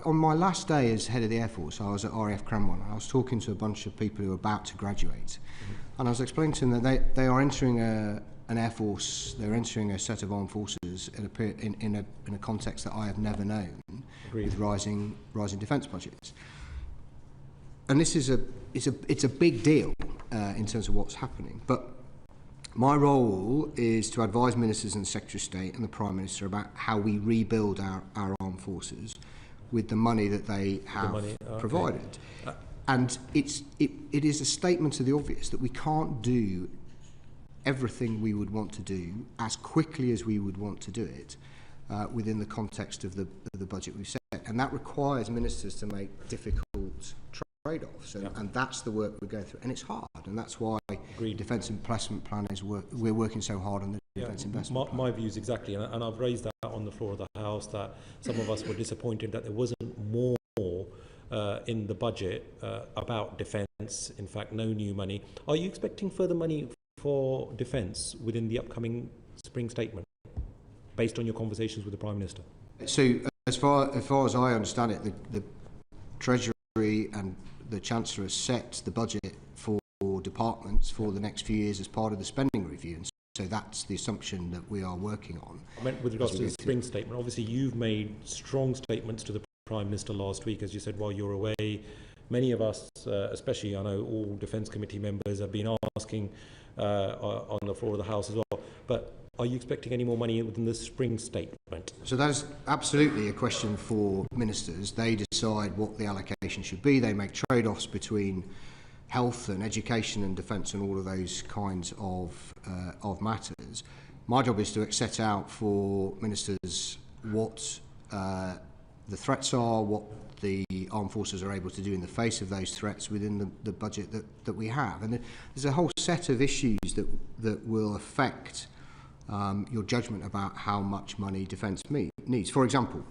On my last day as head of the Air Force, I was at RAF Cranwell, and I was talking to a bunch of people who were about to graduate. And I was explaining to them that they are entering an Air Force, they're entering a set of armed forces in a context that I have never known. Agreed. With rising defence budgets. And this is it's a big deal in terms of what's happening. But my role is to advise ministers and the Secretary of State and the Prime Minister about how we rebuild our armed forces with the money that they have provided. And it is a statement of the obvious that we can't do everything we would want to do as quickly as we would want to do it within the context of the budget we've set. And that requires ministers to make difficult trade-offs, and that's the work we're going through. And it's hard, and that's why the Defence Investment Plan we're working so hard on the Defence Investment Plan. My views exactly, and I've raised that on the floor of the House, that some of us were disappointed that there wasn't more in the budget about defence. In fact, no new money. Are you expecting further money for defence within the upcoming spring statement, based on your conversations with the Prime Minister? So, as far as I understand it, the Treasury and the Chancellor has set the budget for departments for the next few years as part of the spending review, and so that's the assumption that we are working on. I meant with regards to the spring statement. Obviously, you've made strong statements to the Prime Minister last week, as you said, while you're away. Many of us, especially I know all Defence Committee members, have been asking on the floor of the House as well. But are you expecting any more money within the spring statement? So that is absolutely a question for ministers. They decide what the allocation should be. They make trade-offs between health and education and defence and all of those kinds of matters. My job is to set out for ministers what the threats are, what the armed forces are able to do in the face of those threats within the budget that we have. And there's a whole set of issues that will affect your judgment about how much money defence needs. For example,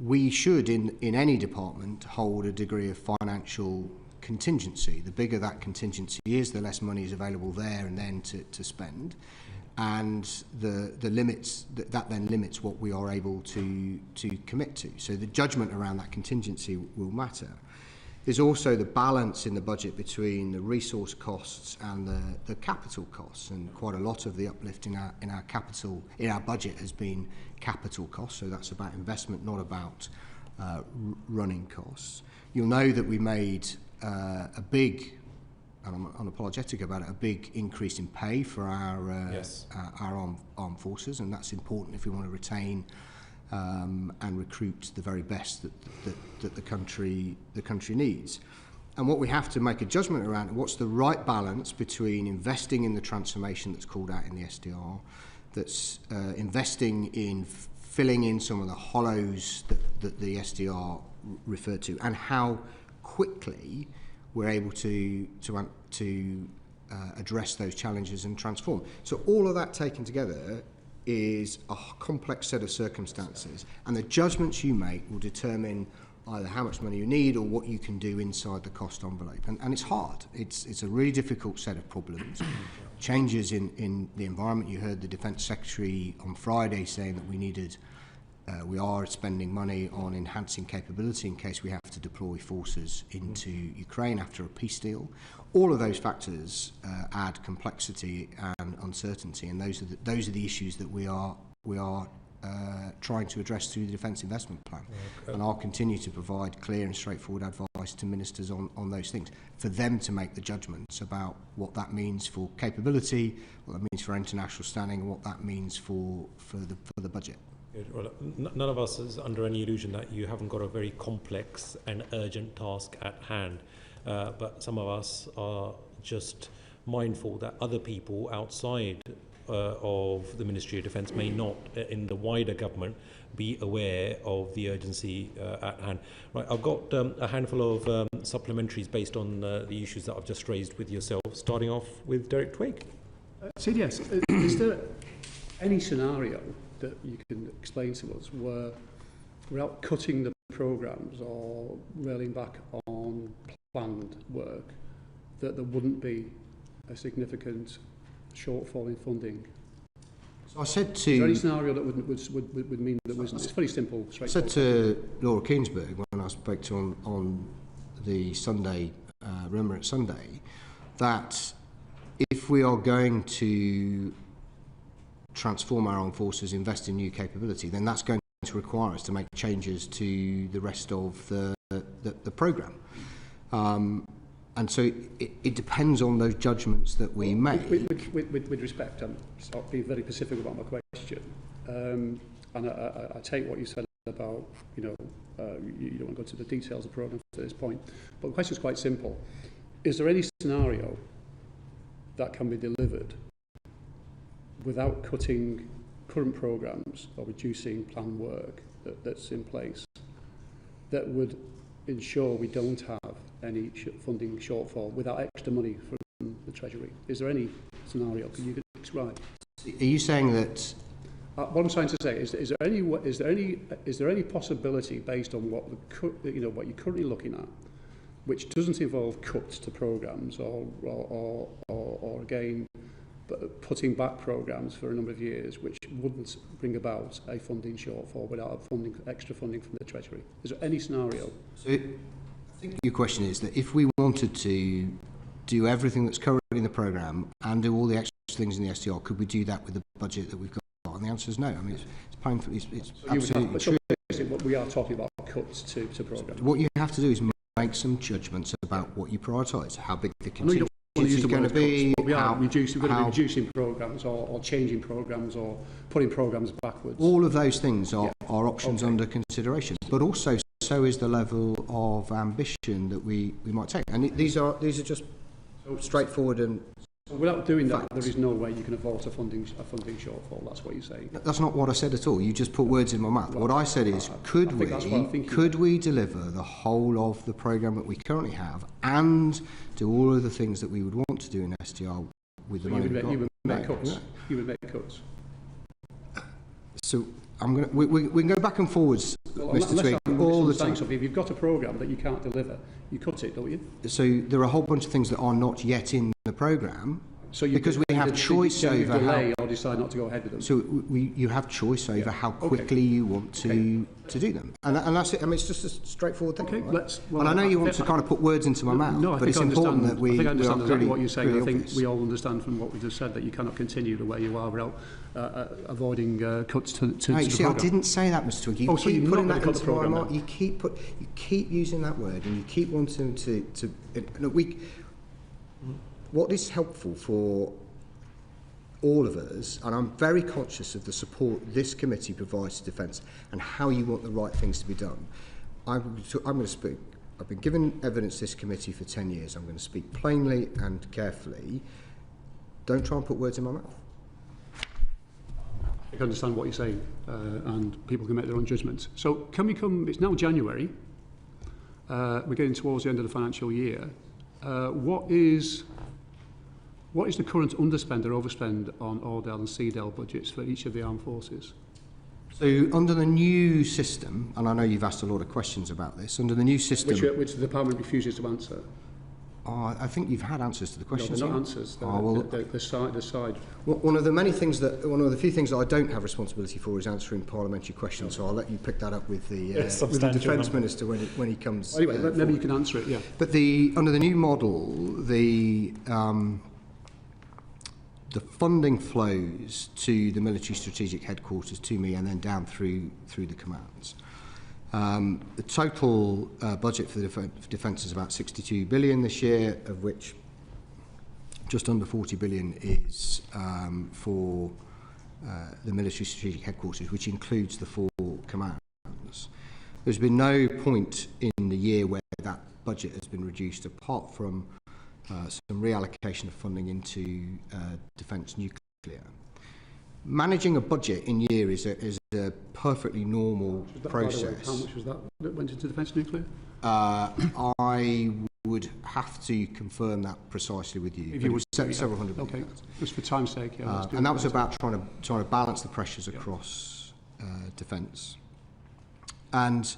we should, in any department, hold a degree of financial contingency. The bigger that contingency is, the less money is available there and then to spend. And the limits that then limits what we are able to commit to. So the judgment around that contingency will matter. There's also the balance in the budget between the resource costs and the capital costs, and quite a lot of the uplift in our budget has been capital costs. So that's about investment, not about running costs. You'll know that we made a big, and I'm unapologetic about it, a big increase in pay for our armed forces, and that's important if we want to retain and recruit the very best that the country needs. And what we have to make a judgment around, what's the right balance between investing in the transformation that's called out in the SDR, that's investing in filling in some of the hollows that the SDR referred to, and how quickly we're able to address those challenges and transform. So all of that taken together is a complex set of circumstances, and the judgments you make will determine either how much money you need or what you can do inside the cost envelope. And it's hard. It's a really difficult set of problems. Changes in the environment. You heard the Defence Secretary on Friday saying that we are spending money on enhancing capability in case we have to deploy forces into Ukraine after a peace deal. All of those factors add complexity and uncertainty, and those are the issues that we are trying to address through the Defence Investment Plan. And I'll continue to provide clear and straightforward advice to ministers on those things, for them to make the judgments about what that means for capability, what that means for international standing, and what that means for the budget. Well, none of us is under any illusion that you haven't got a very complex and urgent task at hand, but some of us are just mindful that other people outside of the Ministry of Defence may not, in the wider government, be aware of the urgency at hand. Right, I've got a handful of supplementaries based on the issues that I've just raised with yourself, starting off with Derek Twigg. Yes, is there any scenario that you can explain to us where, without cutting the programmes or railing back on planned work, that there wouldn't be a significant shortfall in funding So I said Is there to any scenario that would mean that wasn't? It's very simple, I straightforward. said to Laura Keensberg when I spoke to her on the Sunday, Remembrance Sunday, that if we are going to transform our armed forces, invest in new capability, then that's going to require us to make changes to the rest of the programme. And so it depends on those judgments that we make. With respect, I'll be very specific about my question. And I take what you said about, you don't want to go to the details of the programme at this point. But the question is quite simple. Is there any scenario that can be delivered without cutting current programmes or reducing planned work that's in place that would ensure we don't have any funding shortfall without extra money from the Treasury? Is there any scenario? Can you describe? Are you saying that? What I'm trying to say is there any possibility based on what what you're currently looking at, which doesn't involve cuts to programmes or again putting back programmes for a number of years, which wouldn't bring about a funding shortfall without extra funding from the Treasury? Is there any scenario? So I think your question is that if we wanted to do everything that's currently in the programme and do all the extra things in the SDR, could we do that with the budget that we've got? And the answer is no. I mean, it's painful. It's absolutely true. But we are talking about cuts to programmes. What you have to do is make some judgments about what you prioritise, how big the contingency is going to be. We are reducing programmes or changing programmes or putting programmes backwards. All of those things are options under consideration, but also so is the level of ambition that we might take. And these are just straightforward and. So without doing that, there is no way you can avoid a funding shortfall. That's what you're saying. That's not what I said at all. You just put words in my mouth. What I said is, could we deliver the whole of the programme that we currently have and do all of the things that we would want to do in SDR with the money we've got? You would make cuts. You would make cuts. So we can go back and forwards, Mr. Twigg, all the time. So if you've got a programme that you can't deliver, you cut it, don't you? So there are a whole bunch of things that are not yet in the programme. So because we have choice over delay or decide not to go ahead with them. So you have choice over how quickly you want to do them, and that's it. I mean, it's just a straightforward thing. Okay, right? And I know you want to kind of put words into my mouth, no, but it's important that we. I think I understand exactly what you're saying. really I think obvious. we all understand from what we just said that you cannot continue the way you are without avoiding cuts to No, the you see, programme. I didn't say that, Mr. Twigg. You so keep you're putting not that going to cut the into my programme mouth. You keep using that word, and you keep wanting to. What is helpful for all of us, and I'm very conscious of the support this committee provides to defence and how you want the right things to be done. I'm going to speak. I've been given evidence to this committee for 10 years. I'm going to speak plainly and carefully. Don't try and put words in my mouth. I can understand what you're saying, and people can make their own judgments. So can we come, it's now January, we're getting towards the end of the financial year. What is the current underspend or overspend on ORDEL and CDEL budgets for each of the armed forces? So under the new system, and I know you've asked a lot of questions about this, under the new system... Which the Department refuses to answer. I think you've had answers to the questions. No, they're not answers. The side. One of the few things that I don't have responsibility for is answering parliamentary questions. So I'll let you pick that up with the Defence Minister when he comes. Anyway, maybe you can answer it. Yeah. But under the new model, the funding flows to the military strategic headquarters, to me, and then down through the commands. The total budget for the defence is about 62 billion this year, of which just under 40 billion is for the military strategic headquarters, which includes the 4 commands. There's been no point in the year where that budget has been reduced, apart from some reallocation of funding into defence nuclear. Managing a budget in year is a perfectly normal process. By the way, how much was that went into defence nuclear? I would have to confirm that precisely with you. If you would, several hundred million. Okay, just for time's sake. Yeah, and that was about trying to balance the pressures across defence. And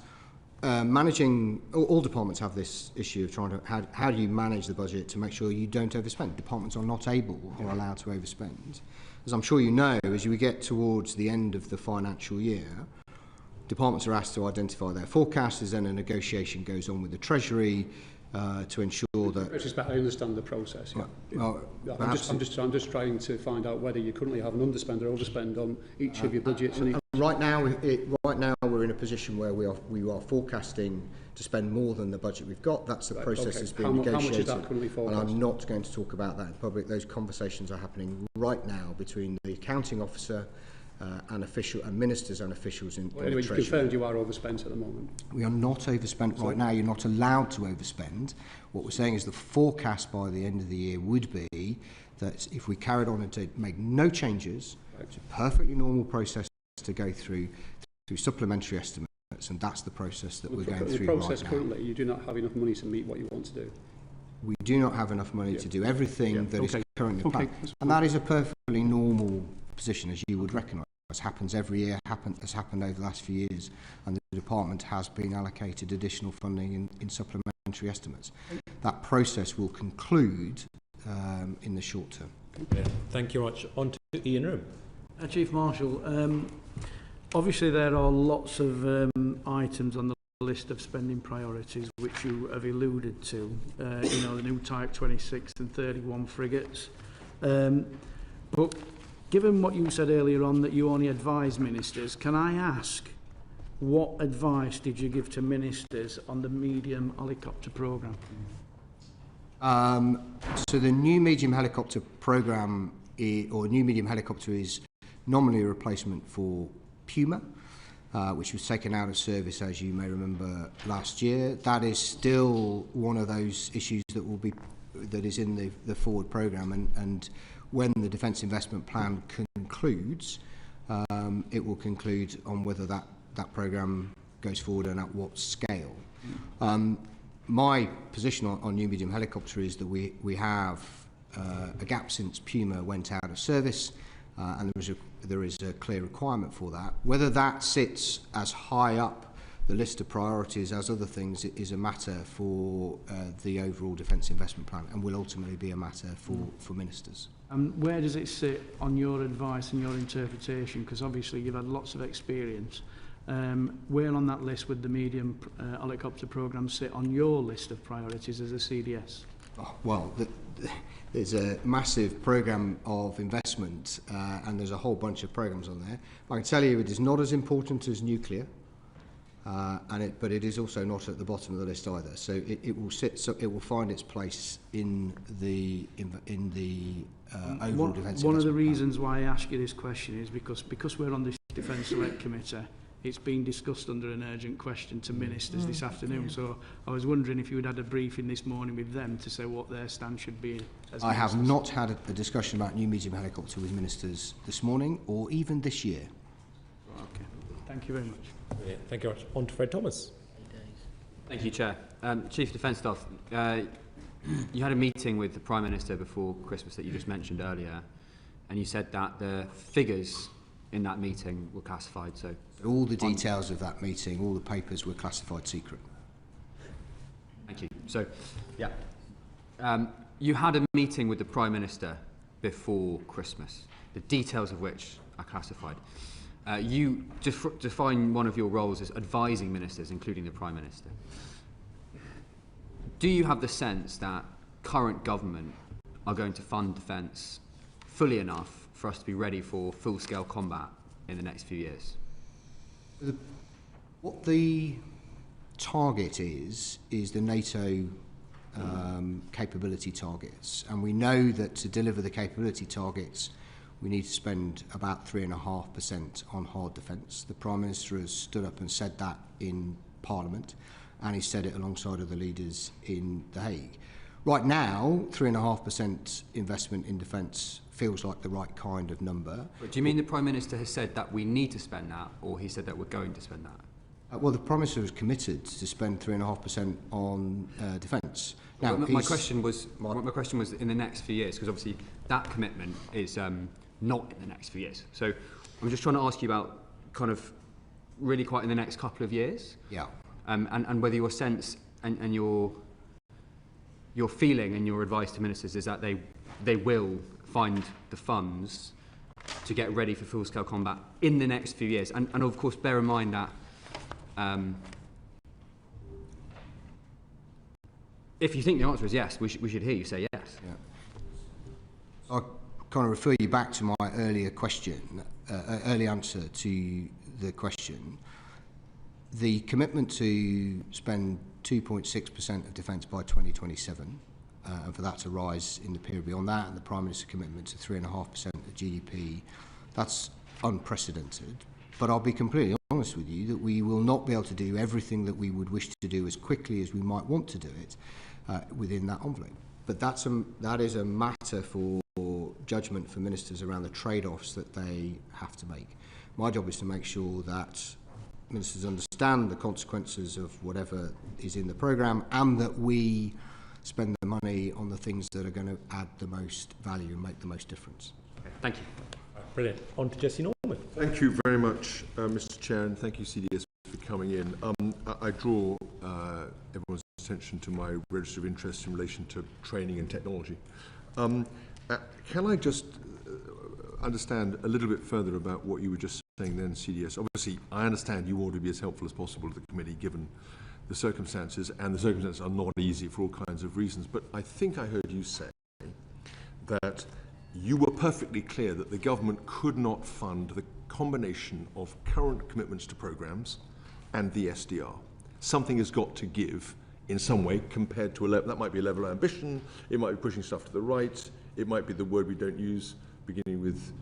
managing, all departments have this issue of trying to, how do you manage the budget to make sure you don't overspend? Departments are not able or allowed to overspend. as I'm sure you know, as we get towards the end of the financial year, departments are asked to identify their forecasts. There's then a negotiation goes on with the Treasury to ensure that... I understand the process. Yeah. Well, I'm just trying to find out whether you currently have an underspend or overspend on each of your budgets. Right now we're in a position where we are forecasting to spend more than the budget we've got. That's the process that's being negotiated. How much is that currently forecast? And I'm not going to talk about that in public. Those conversations are happening right now between the accounting officer and ministers and officials in the Treasury. You confirmed you are overspent at the moment. We are not overspent right now. You're not allowed to overspend. What we're saying is the forecast by the end of the year would be that if we carried on and to make no changes, it's a perfectly normal process to go through supplementary estimates, and that's the process that we're going through right now. The process currently, you do not have enough money to meet what you want to do. We do not have enough money to do everything that is currently planned, and that is a perfectly normal position, as you would recognise. It happens every year, has happened over the last few years, and the department has been allocated additional funding in supplementary estimates. That process will conclude in the short term. Thank you very much. On to Ian Room. Chief Marshal, obviously there are lots of items on the list of spending priorities which you have alluded to, the new Type 26 and 31 frigates. But given what you said earlier on that you only advise ministers, can I ask what advice did you give to ministers on the medium helicopter programme? So the new medium helicopter programme, or new medium helicopter, is nominally a replacement for Puma, which was taken out of service, as you may remember, last year. That is still one of those issues that is in the forward programme, and when the Defence Investment Plan concludes, it will conclude on whether that programme goes forward and at what scale. My position on new medium helicopter is that we have a gap since Puma went out of service, and there is a clear requirement for that. Whether that sits as high up the list of priorities as other things is a matter for the overall Defence Investment Plan, and will ultimately be a matter for ministers. And where does it sit on your advice and your interpretation? Because obviously you've had lots of experience. Where on that list would the medium helicopter programme sit on your list of priorities as a CDS? Well, there's a massive programme of investment, and there's a whole bunch of programmes on there. I can tell you it is not as important as nuclear, but it is also not at the bottom of the list either. So it will sit. So it will find its place in the overall defence. One of the reasons why I ask you this question is because we're on this Defence Select Committee. It's been discussed under an urgent question to ministers this afternoon, so I was wondering if you had a briefing this morning with them to say what their stand should be. I have not had a discussion about new medium helicopter with ministers this morning or even this year. Okay, thank you very much. Yeah, thank you very much. On to Fred Thomas. Thank you, Chair. Chief Defence Staff, you had a meeting with the Prime Minister before Christmas that you just mentioned earlier, and you said that the figures in that meeting were classified. So all the details of that meeting, all the papers were classified secret. Thank you. So, yeah, you had a meeting with the Prime Minister before Christmas, the details of which are classified. You define one of your roles as advising ministers, including the Prime Minister. Do you have the sense that current government are going to fund defence fully enough for us to be ready for full-scale combat in the next few years? What the target is the NATO capability targets, and we know that to deliver the capability targets we need to spend about 3.5% on hard defence. The Prime Minister has stood up and said that in Parliament, and he said it alongside of the leaders in The Hague. Right now, 3.5% investment in defence feels like the right kind of number. But do you mean the Prime Minister has said that we need to spend that, or he said that we're going to spend that? Well, the Prime Minister was committed to spend 3.5% on defence. Now, my question was in the next few years, because obviously that commitment is not in the next few years. So I'm just trying to ask you about kind of really quite in the next couple of years. Yeah. And whether your sense and your feeling and your advice to ministers is that they will find the funds to get ready for full-scale combat in the next few years? And of course, bear in mind that if you think the answer is yes, we should hear you say yes. Yeah. I'll kind of refer you back to my earlier question, early answer to the question. The commitment to spend 2.6% of defence by 2027, and for that to rise in the period beyond that, and the Prime Minister's commitment to 3.5% of GDP, that's unprecedented. But I'll be completely honest with you that we will not be able to do everything that we would wish to do as quickly as we might want to do it within that envelope. But that is a matter for judgment for ministers around the trade-offs that they have to make. My job is to make sure that ministers understand the consequences of whatever is in the programme, and that we spend the money on the things that are going to add the most value and make the most difference. Okay, thank you. Brilliant. On to Jesse Norman. Thank you very much, Mr. Chair, and thank you, CDS, for coming in. I draw everyone's attention to my register of interest in relation to training and technology. Can I just understand a little bit further about what you were just saying then, CDS? Obviously, I understand you ought to be as helpful as possible to the committee, given the circumstances, and the circumstances are not easy for all kinds of reasons. But I think I heard you say that you were perfectly clear that the government could not fund the combination of current commitments to programmes and the SDR. Something has got to give in some way compared to a level. That might be a level of ambition, it might be pushing stuff to the right, it might be the word we don't use, beginning with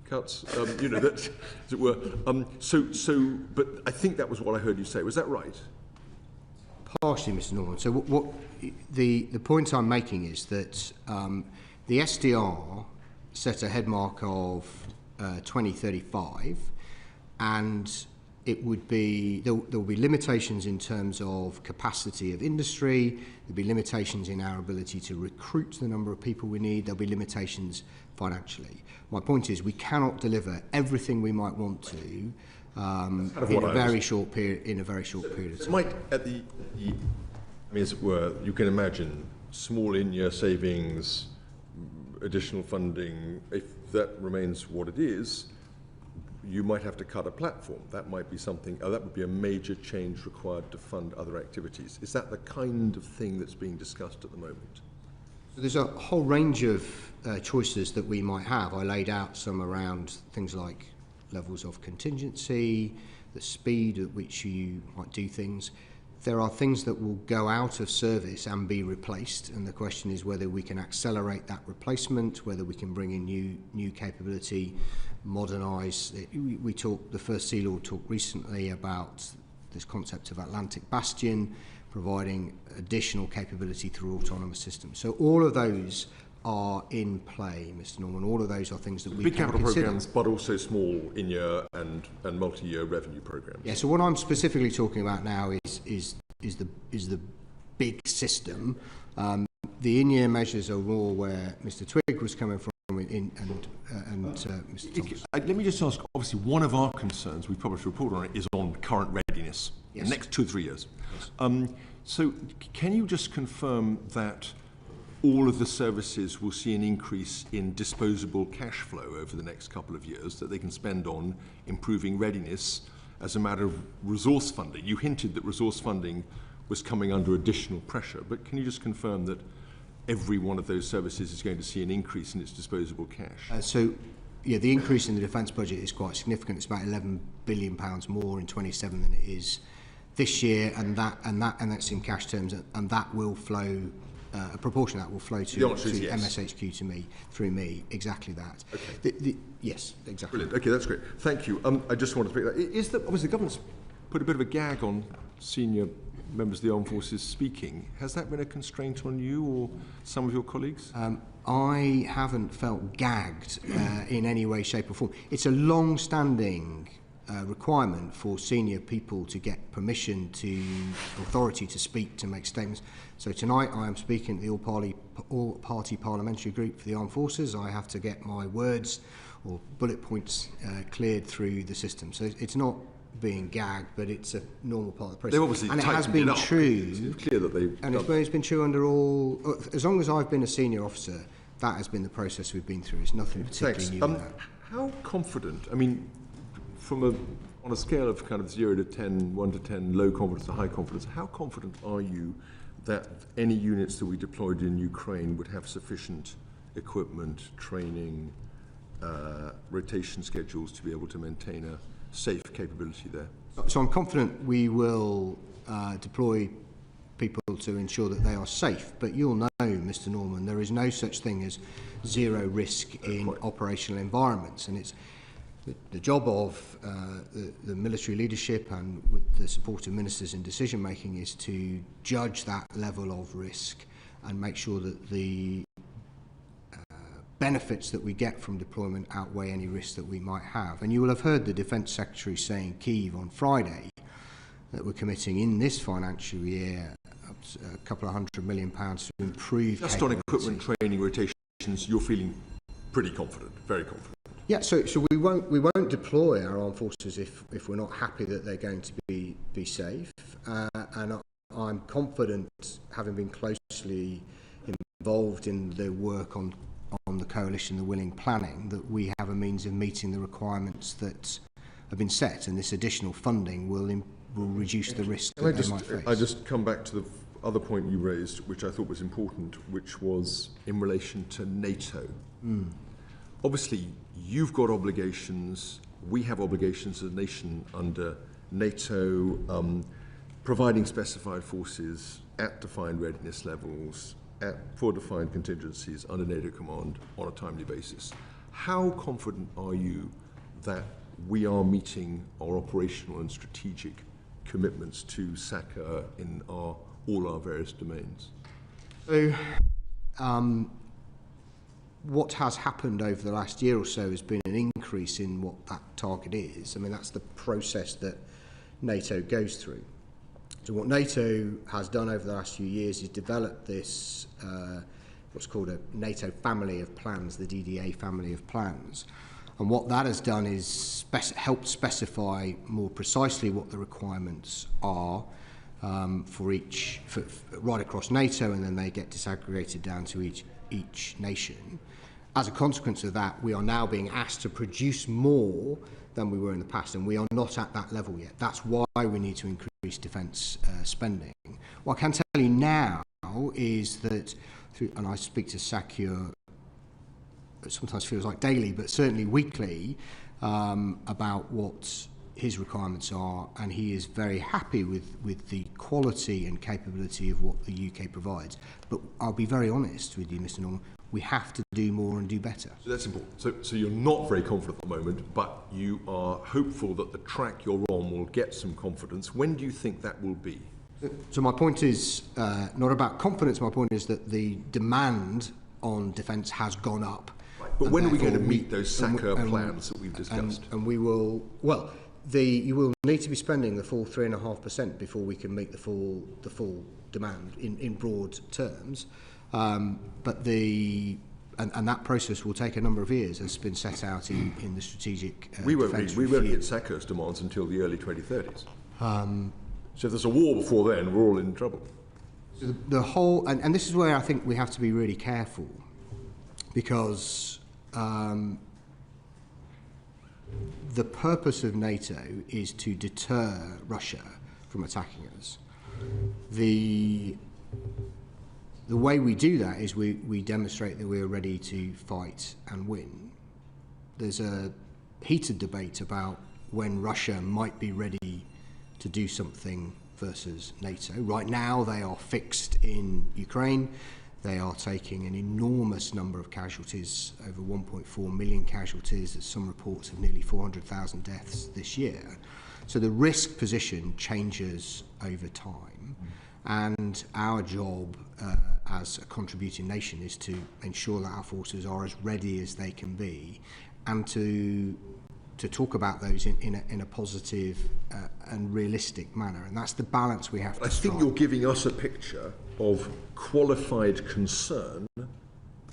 cuts, you know, that, as it were. But I think that was what I heard you say. Was that right? Partially, Mr. Norman. So what the point I'm making is that the SDR set a headmark of 2035, and it would be there will be limitations in terms of capacity of industry. There'll be limitations in our ability to recruit the number of people we need. There'll be limitations financially. My point is we cannot deliver everything we might want to in a very short period. In a very short period of time. It might at the I mean, as it were, you can imagine small in-year savings, additional funding. If that remains what it is, you might have to cut a platform. That might be something, that would be a major change required to fund other activities. Is that the kind of thing that's being discussed at the moment? So there's a whole range of choices that we might have. I laid out some around things like levels of contingency, the speed at which you might do things. There are things that will go out of service and be replaced, and the question is whether we can accelerate that replacement, whether we can bring in new capability, modernise. We talked, the First Sea Lord talked recently about this concept of Atlantic Bastion, providing additional capability through autonomous systems. So all of those are in play, Mr. Norman. All of those are things that we big can capital consider. programmes, but also small in-year and multi-year revenue programmes. Yeah. So what I'm specifically talking about now is the big system. The in-year measures are all where Mr. Twigg was coming from, and Mr. Thomas. Let me just ask. Obviously, one of our concerns, we published a report on it, is on current readiness. Yes. The next 2 or 3 years. Yes. So, can you just confirm that all of the services will see an increase in disposable cash flow over the next couple of years that they can spend on improving readiness as a matter of resource funding? You hinted that resource funding was coming under additional pressure, but can you just confirm that every one of those services is going to see an increase in its disposable cash? Yeah, the increase in the defence budget is quite significant. It's about £11 billion more in 27 than it is this year, and that's in cash terms, and that will flow. A proportion of that will flow to yes. MSHQ through me. Exactly that. Okay. Yes, exactly. Brilliant. Okay, that's great. Thank you. I just wanted to speak that. Is that obviously the government's put a bit of a gag on senior members of the armed forces speaking. Has that been a constraint on you or some of your colleagues? I haven't felt gagged in any way, shape or form. It's a long-standing requirement for senior people to get permission to authority to speak, to make statements. So tonight I am speaking at the all-party parliamentary group for the armed forces. I have to get my words or bullet points cleared through the system. So it's not being gagged, but it's a normal part of the process. They've obviously and it has been true. It's clear that they've and it's been true under all. As long as I've been a senior officer, that has been the process we've been through. It's nothing particularly new. How confident, I mean, on a scale of kind of 0 to 10, 1 to 10, low confidence to high confidence, how confident are you that any units that we deployed in Ukraine would have sufficient equipment, training, rotation schedules to be able to maintain a safe capability there? So I'm confident we will deploy people to ensure that they are safe, but you'll know, Mr. Norman, there is no such thing as zero risk in operational environments, and it's the job of the military leadership and with the support of ministers in decision making is to judge that level of risk and make sure that the benefits that we get from deployment outweigh any risks that we might have. And you will have heard the Defence Secretary say in Kyiv on Friday that we're committing in this financial year a couple of £100 million to improve just on equipment, training, rotations. You're feeling pretty confident, very confident. Yeah, so we won't deploy our armed forces if we're not happy that they're going to be safe, and I'm confident, having been closely involved in the work on the coalition, the willing planning, that we have a means of meeting the requirements that have been set, and this additional funding will reduce the risk that they might face. I just come back to the other point you raised, which I thought was important, which was in relation to NATO. Obviously, you've got obligations, we have obligations as a nation under NATO, providing specified forces at defined readiness levels, for defined contingencies under NATO command on a timely basis. How confident are you that we are meeting our operational and strategic commitments to SACA in all our various domains? So, what has happened over the last year or so has been an increase in what that target is. I mean, that's the process that NATO goes through. So what NATO has done over the last few years is develop this, what's called a NATO family of plans, the DDA family of plans. And what that has done is helped specify more precisely what the requirements are for right across NATO, and then they get disaggregated down to each nation. As a consequence of that, we are now being asked to produce more than we were in the past, and we are not at that level yet. That's why we need to increase defence spending. What I can tell you now is that, and I speak to Sakya, it sometimes feels like daily, but certainly weekly, about what his requirements are, and he is very happy with the quality and capability of what the UK provides. But I'll be very honest with you, Mr. Norman, we have to do more and do better. So that's important. So you're not very confident at the moment, but you are hopeful that the track you're on will get some confidence. When do you think that will be? So my point is not about confidence. My point is that the demand on defence has gone up. Right. But when are we going to meet those SACA plans that we've discussed? And we will, well, you will need to be spending the full 3.5% before we can meet the full demand in broad terms. But that process will take a number of years, as has been set out in the strategic we won't hit SACA's demands until the early 2030s. So if there's a war before then, we're all in trouble. The whole, and this is where I think we have to be really careful, because the purpose of NATO is to deter Russia from attacking us. The way we do that is we demonstrate that we're ready to fight and win. There's a heated debate about when Russia might be ready to do something versus NATO. Right now they are fixed in Ukraine. They are taking an enormous number of casualties, over 1.4 million casualties. There's some reports of nearly 400,000 deaths this year. So the risk position changes over time. And our job as a contributing nation is to ensure that our forces are as ready as they can be, and to talk about those in a positive and realistic manner. And that's the balance we have to strike. I think you're giving us a picture of qualified concern,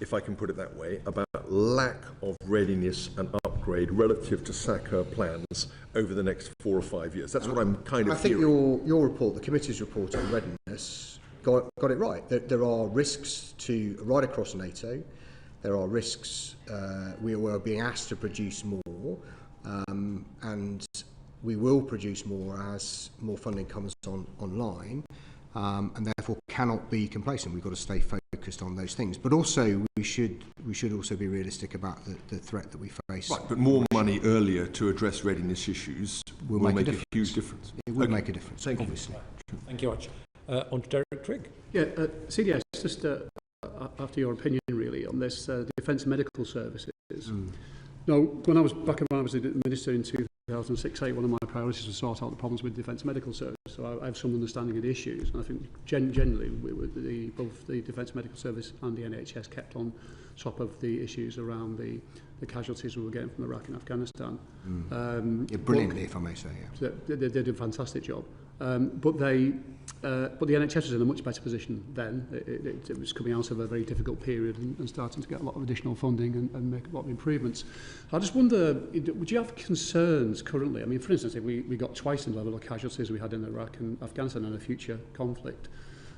if I can put it that way, about lack of readiness and upgrade relative to SACA plans over the next 4 or 5 years. That's what I'm kind of hearing. I think your report, the committee's report on readiness, got it right. There are risks right across NATO. There are risks. We are being asked to produce more, and we will produce more as more funding comes online, and therefore cannot be complacent. We've got to stay focused on those things. But also, we should also be realistic about the threat that we face. Right, but more money earlier to address readiness issues will make a huge difference. It would make a difference, Thank obviously. Thank you much. On to Derek Trigg. Yeah, CDS, just after your opinion really on this, Defence Medical Services. Now, when I was the Minister in 2006-8, one of my priorities was to sort out the problems with Defence Medical Service. So I have some understanding of the issues, and I think generally both the Defence Medical Service and the NHS kept on top of the issues around the casualties we were getting from Iraq and Afghanistan. Yeah, brilliantly, if I may say. Yeah. They did a fantastic job. But the NHS was in a much better position then. It was coming out of a very difficult period and starting to get a lot of additional funding and make a lot of improvements. I just wonder, would you have concerns currently? I mean, for instance, if we got twice the level of casualties we had in Iraq and Afghanistan in a future conflict,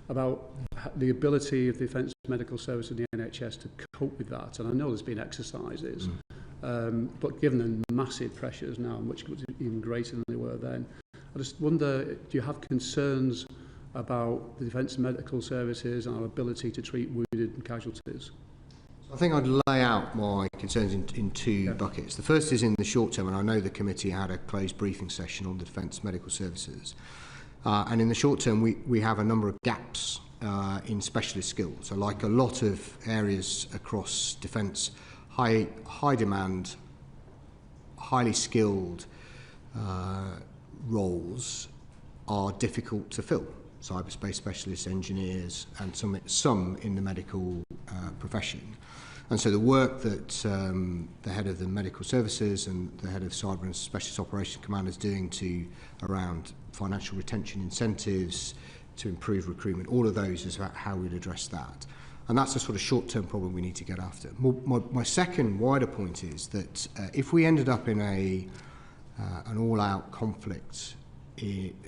about the ability of the Defence Medical Service and the NHS to cope with that. And I know there's been exercises, but given the massive pressures now, which was even greater than they were then, I just wonder, do you have concerns about the Defence Medical Services and our ability to treat wounded and casualties? I think I'd lay out my concerns in two buckets. The first is in the short term, and I know the committee had a closed briefing session on the Defence Medical Services. And in the short term, we have a number of gaps in specialist skills. So like a lot of areas across defence, high demand, highly skilled roles are difficult to fill. Cyberspace specialists, engineers, and some in the medical profession. And so the work that the head of the medical services and the head of cyber and specialist operations command is doing around financial retention incentives to improve recruitment, all of those is about how we'd address that. And that's a sort of short-term problem we need to get after. My second wider point is that if we ended up in an all-out conflict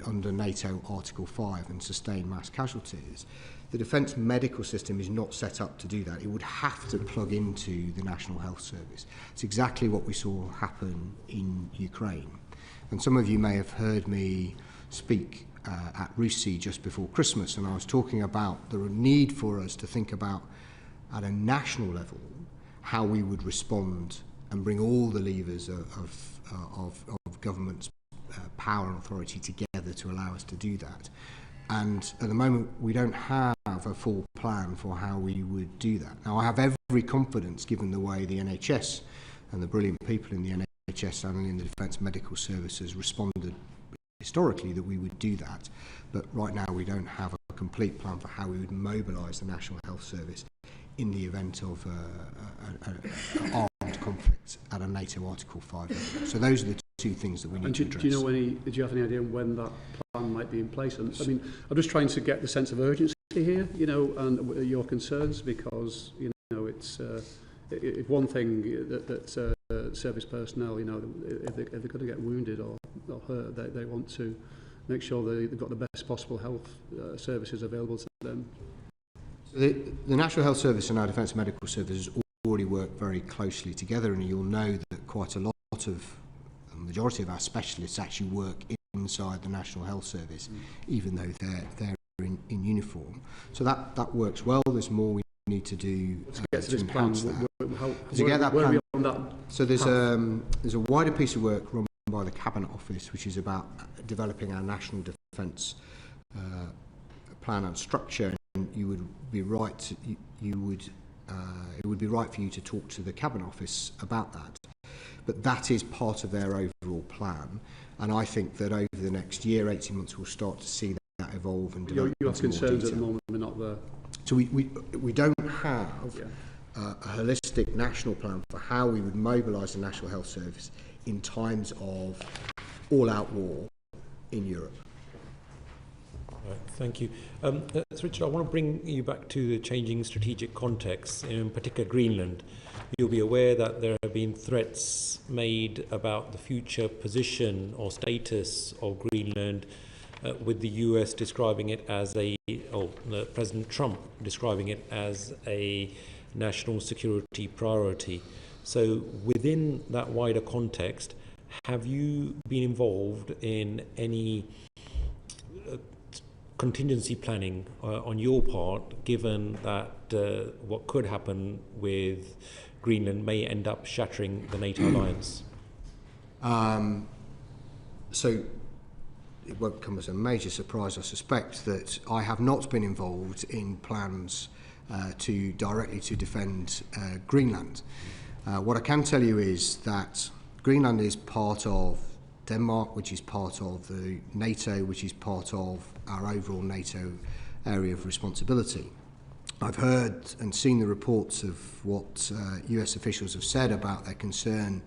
under NATO Article 5 and sustained mass casualties, the defence medical system is not set up to do that. It would have to plug into the National Health Service. It's exactly what we saw happen in Ukraine. And some of you may have heard me speak at RUSI just before Christmas, and I was talking about the need for us to think about, at a national level, how we would respond and bring all the levers of government's power and authority together to allow us to do that. And at the moment, we don't have a full plan for how we would do that. Now, I have every confidence, given the way the NHS and the brilliant people in the NHS and in the Defence Medical Services responded historically, that we would do that. But right now, we don't have a complete plan for how we would mobilise the National Health Service in the event of an armed conflict at a NATO Article 5 level. So those are the two things that we need to address. Do you have any idea when that plan might be in place? And I mean, I'm just trying to get the sense of urgency here, and your concerns, because it's one thing that service personnel, if they're going to get wounded or hurt, they want to make sure they've got the best possible health services available to them. So the National Health Service and our Defence Medical Services already work very closely together, and you'll know that quite a lot of the majority of our specialists actually work inside the National Health Service, even though they're in uniform. So that works well. There's more we need to do to enhance that. To get that plan, so there's a wider piece of work run by the Cabinet Office, which is about developing our national defence plan and structure. And you would be right. It would be right for you to talk to the Cabinet Office about that. But that is part of their overall plan, and I think that over the next year, 18 months, we'll start to see that evolve and develop. You have concerns at the moment, we're not there. So we don't have a holistic national plan for how we would mobilise the National Health Service in times of all-out war in Europe. Right, thank you. Richard, I want to bring you back to the changing strategic context, in particular Greenland. You'll be aware that there have been threats made about the future position or status of Greenland, with the US describing it as President Trump describing it as a national security priority. So within that wider context, have you been involved in any contingency planning on your part, given that what could happen with Greenland may end up shattering the NATO alliance? So it won't come as a major surprise, I suspect, that I have not been involved in plans to directly to defend Greenland. What I can tell you is that Greenland is part of Denmark, which is part of the NATO, which is part of our overall NATO area of responsibility. I've heard and seen the reports of what US officials have said about their concern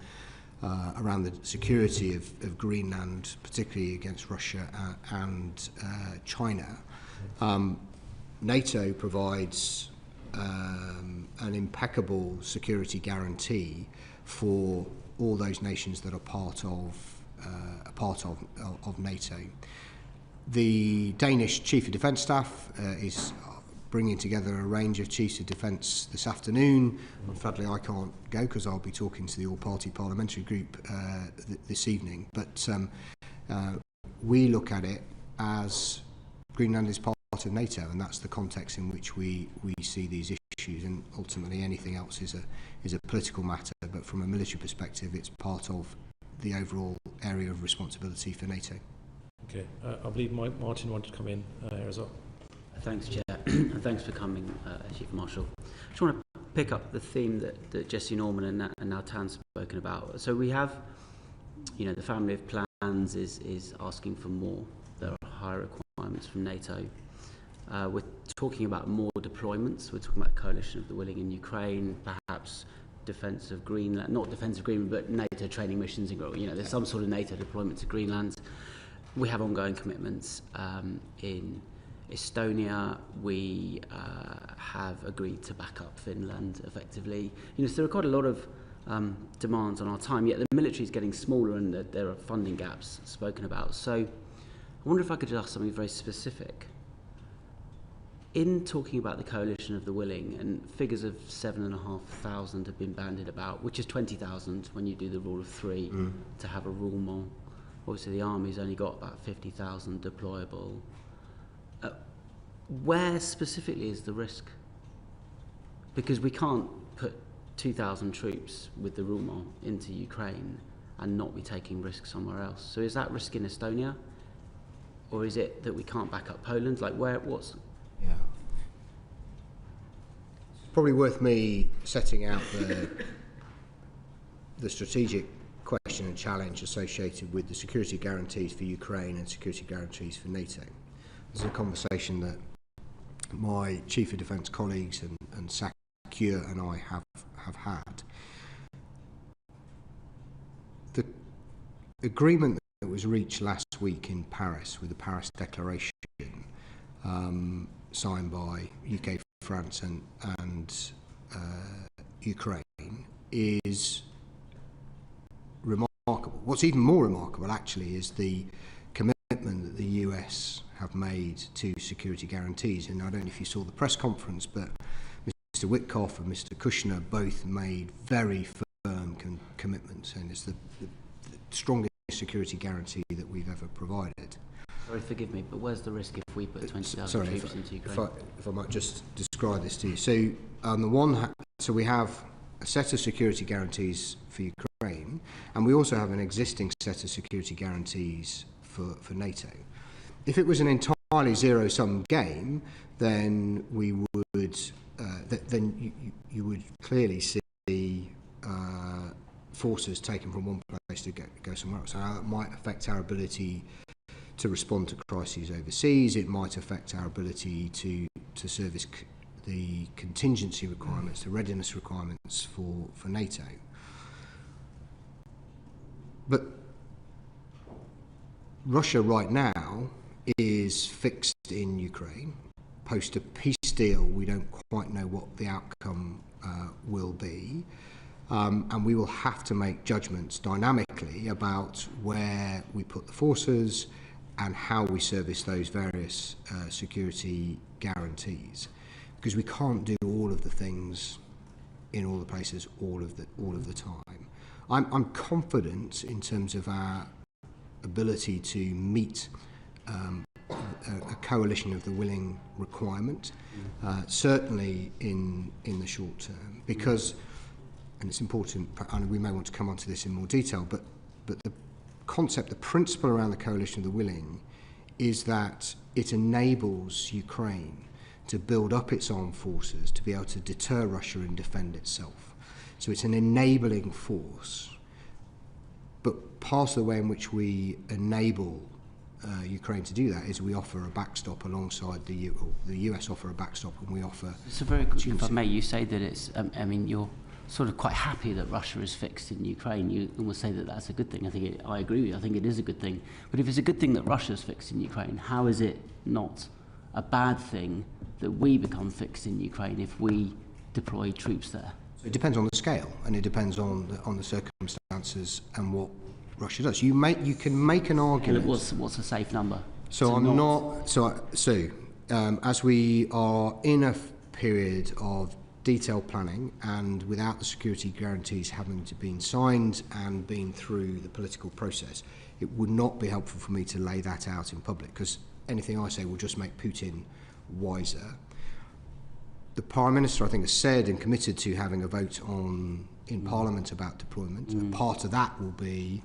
around the security of Greenland, particularly against Russia and China. NATO provides an impeccable security guarantee for all those nations that are part of NATO. The Danish Chief of Defence Staff is bringing together a range of chiefs of defence this afternoon. Sadly, I can't go because I'll be talking to the all-party parliamentary group this evening. But we look at it as Greenland is part of NATO, and that's the context in which we see these issues. And ultimately, anything else is a political matter. But from a military perspective, it's part of the overall area of responsibility for NATO. Okay, I believe Martin wanted to come in here as well. Thanks, Chair, and thanks for coming, Chief Marshal. I just want to pick up the theme that Jesse Norman and now Tan's spoken about. So we have, the family of plans is asking for more. There are higher requirements from NATO. We're talking about more deployments. We're talking about coalition of the willing in Ukraine, perhaps defence of Greenland, not defence of Greenland, but NATO training missions. There's some sort of NATO deployment to Greenland. We have ongoing commitments in Estonia. We have agreed to back up Finland effectively. So there are quite a lot of demands on our time, yet the military is getting smaller and there are funding gaps spoken about. So I wonder if I could just ask something very specific. In talking about the coalition of the willing, and figures of 7,500 have been bandied about, which is 20,000 when you do the rule of three to have a roulement. Obviously the army's only got about 50,000 deployable. Where specifically is the risk? Because we can't put 2,000 troops with the roulement into Ukraine and not be taking risk somewhere else. So is that risk in Estonia? Or is it that we can't back up Poland? What's... Yeah. It's probably worth me setting out the strategic question and challenge associated with the security guarantees for Ukraine and security guarantees for NATO. This is a conversation that my Chief of Defence colleagues and Sakure and I have had. The agreement that was reached last week in Paris with the Paris Declaration, signed by UK, France and Ukraine, is remarkable. What's even more remarkable, actually, is the commitment that the US have made to security guarantees. And I don't know if you saw the press conference, but Mr. Witkoff and Mr. Kushner both made very firm commitments, and it's the strongest security guarantee that we've ever provided. Sorry, forgive me, but where's the risk if we put 20,000 troops into Ukraine? If I might just describe this to you. So on the one hand, so we have a set of security guarantees for Ukraine, and we also have an existing set of security guarantees for NATO. If it was an entirely zero-sum game, then we would you would clearly see forces taken from one place to go somewhere else. So that might affect our ability to respond to crises overseas. It might affect our ability to service the contingency requirements, the readiness requirements for NATO. But Russia right now is fixed in Ukraine. Post a peace deal, we don't quite know what the outcome will be. And we will have to make judgments dynamically about where we put the forces and how we service those various security guarantees. Because we can't do all of the things in all the places all of the time. I'm confident in terms of our ability to meet a coalition of the willing requirement, certainly in the short term, because, and it's important, and we may want to come on to this in more detail, but the concept, the principle around the coalition of the willing is that it enables Ukraine to build up its armed forces to be able to deter Russia and defend itself. So it's an enabling force. But part of the way in which we enable Ukraine to do that is we offer a backstop alongside the US offer a backstop, and we offer... So very quickly, if I may, you say that it's, I mean, you're sort of quite happy that Russia is fixed in Ukraine. You almost say that that's a good thing. I agree with you. I think it is a good thing. But if it's a good thing that Russia is fixed in Ukraine, how is it not a bad thing that we become fixed in Ukraine if we deploy troops there? It depends on the scale, and it depends on the circumstances and what Russia does. You can make an argument. What's a safe number? So as we are in a period of detailed planning, and without the security guarantees having to been signed and been through the political process, it would not be helpful for me to lay that out in public, because anything I say will just make Putin wiser. The Prime Minister, I think, has said and committed to having a vote in Parliament about deployment. Part of that will be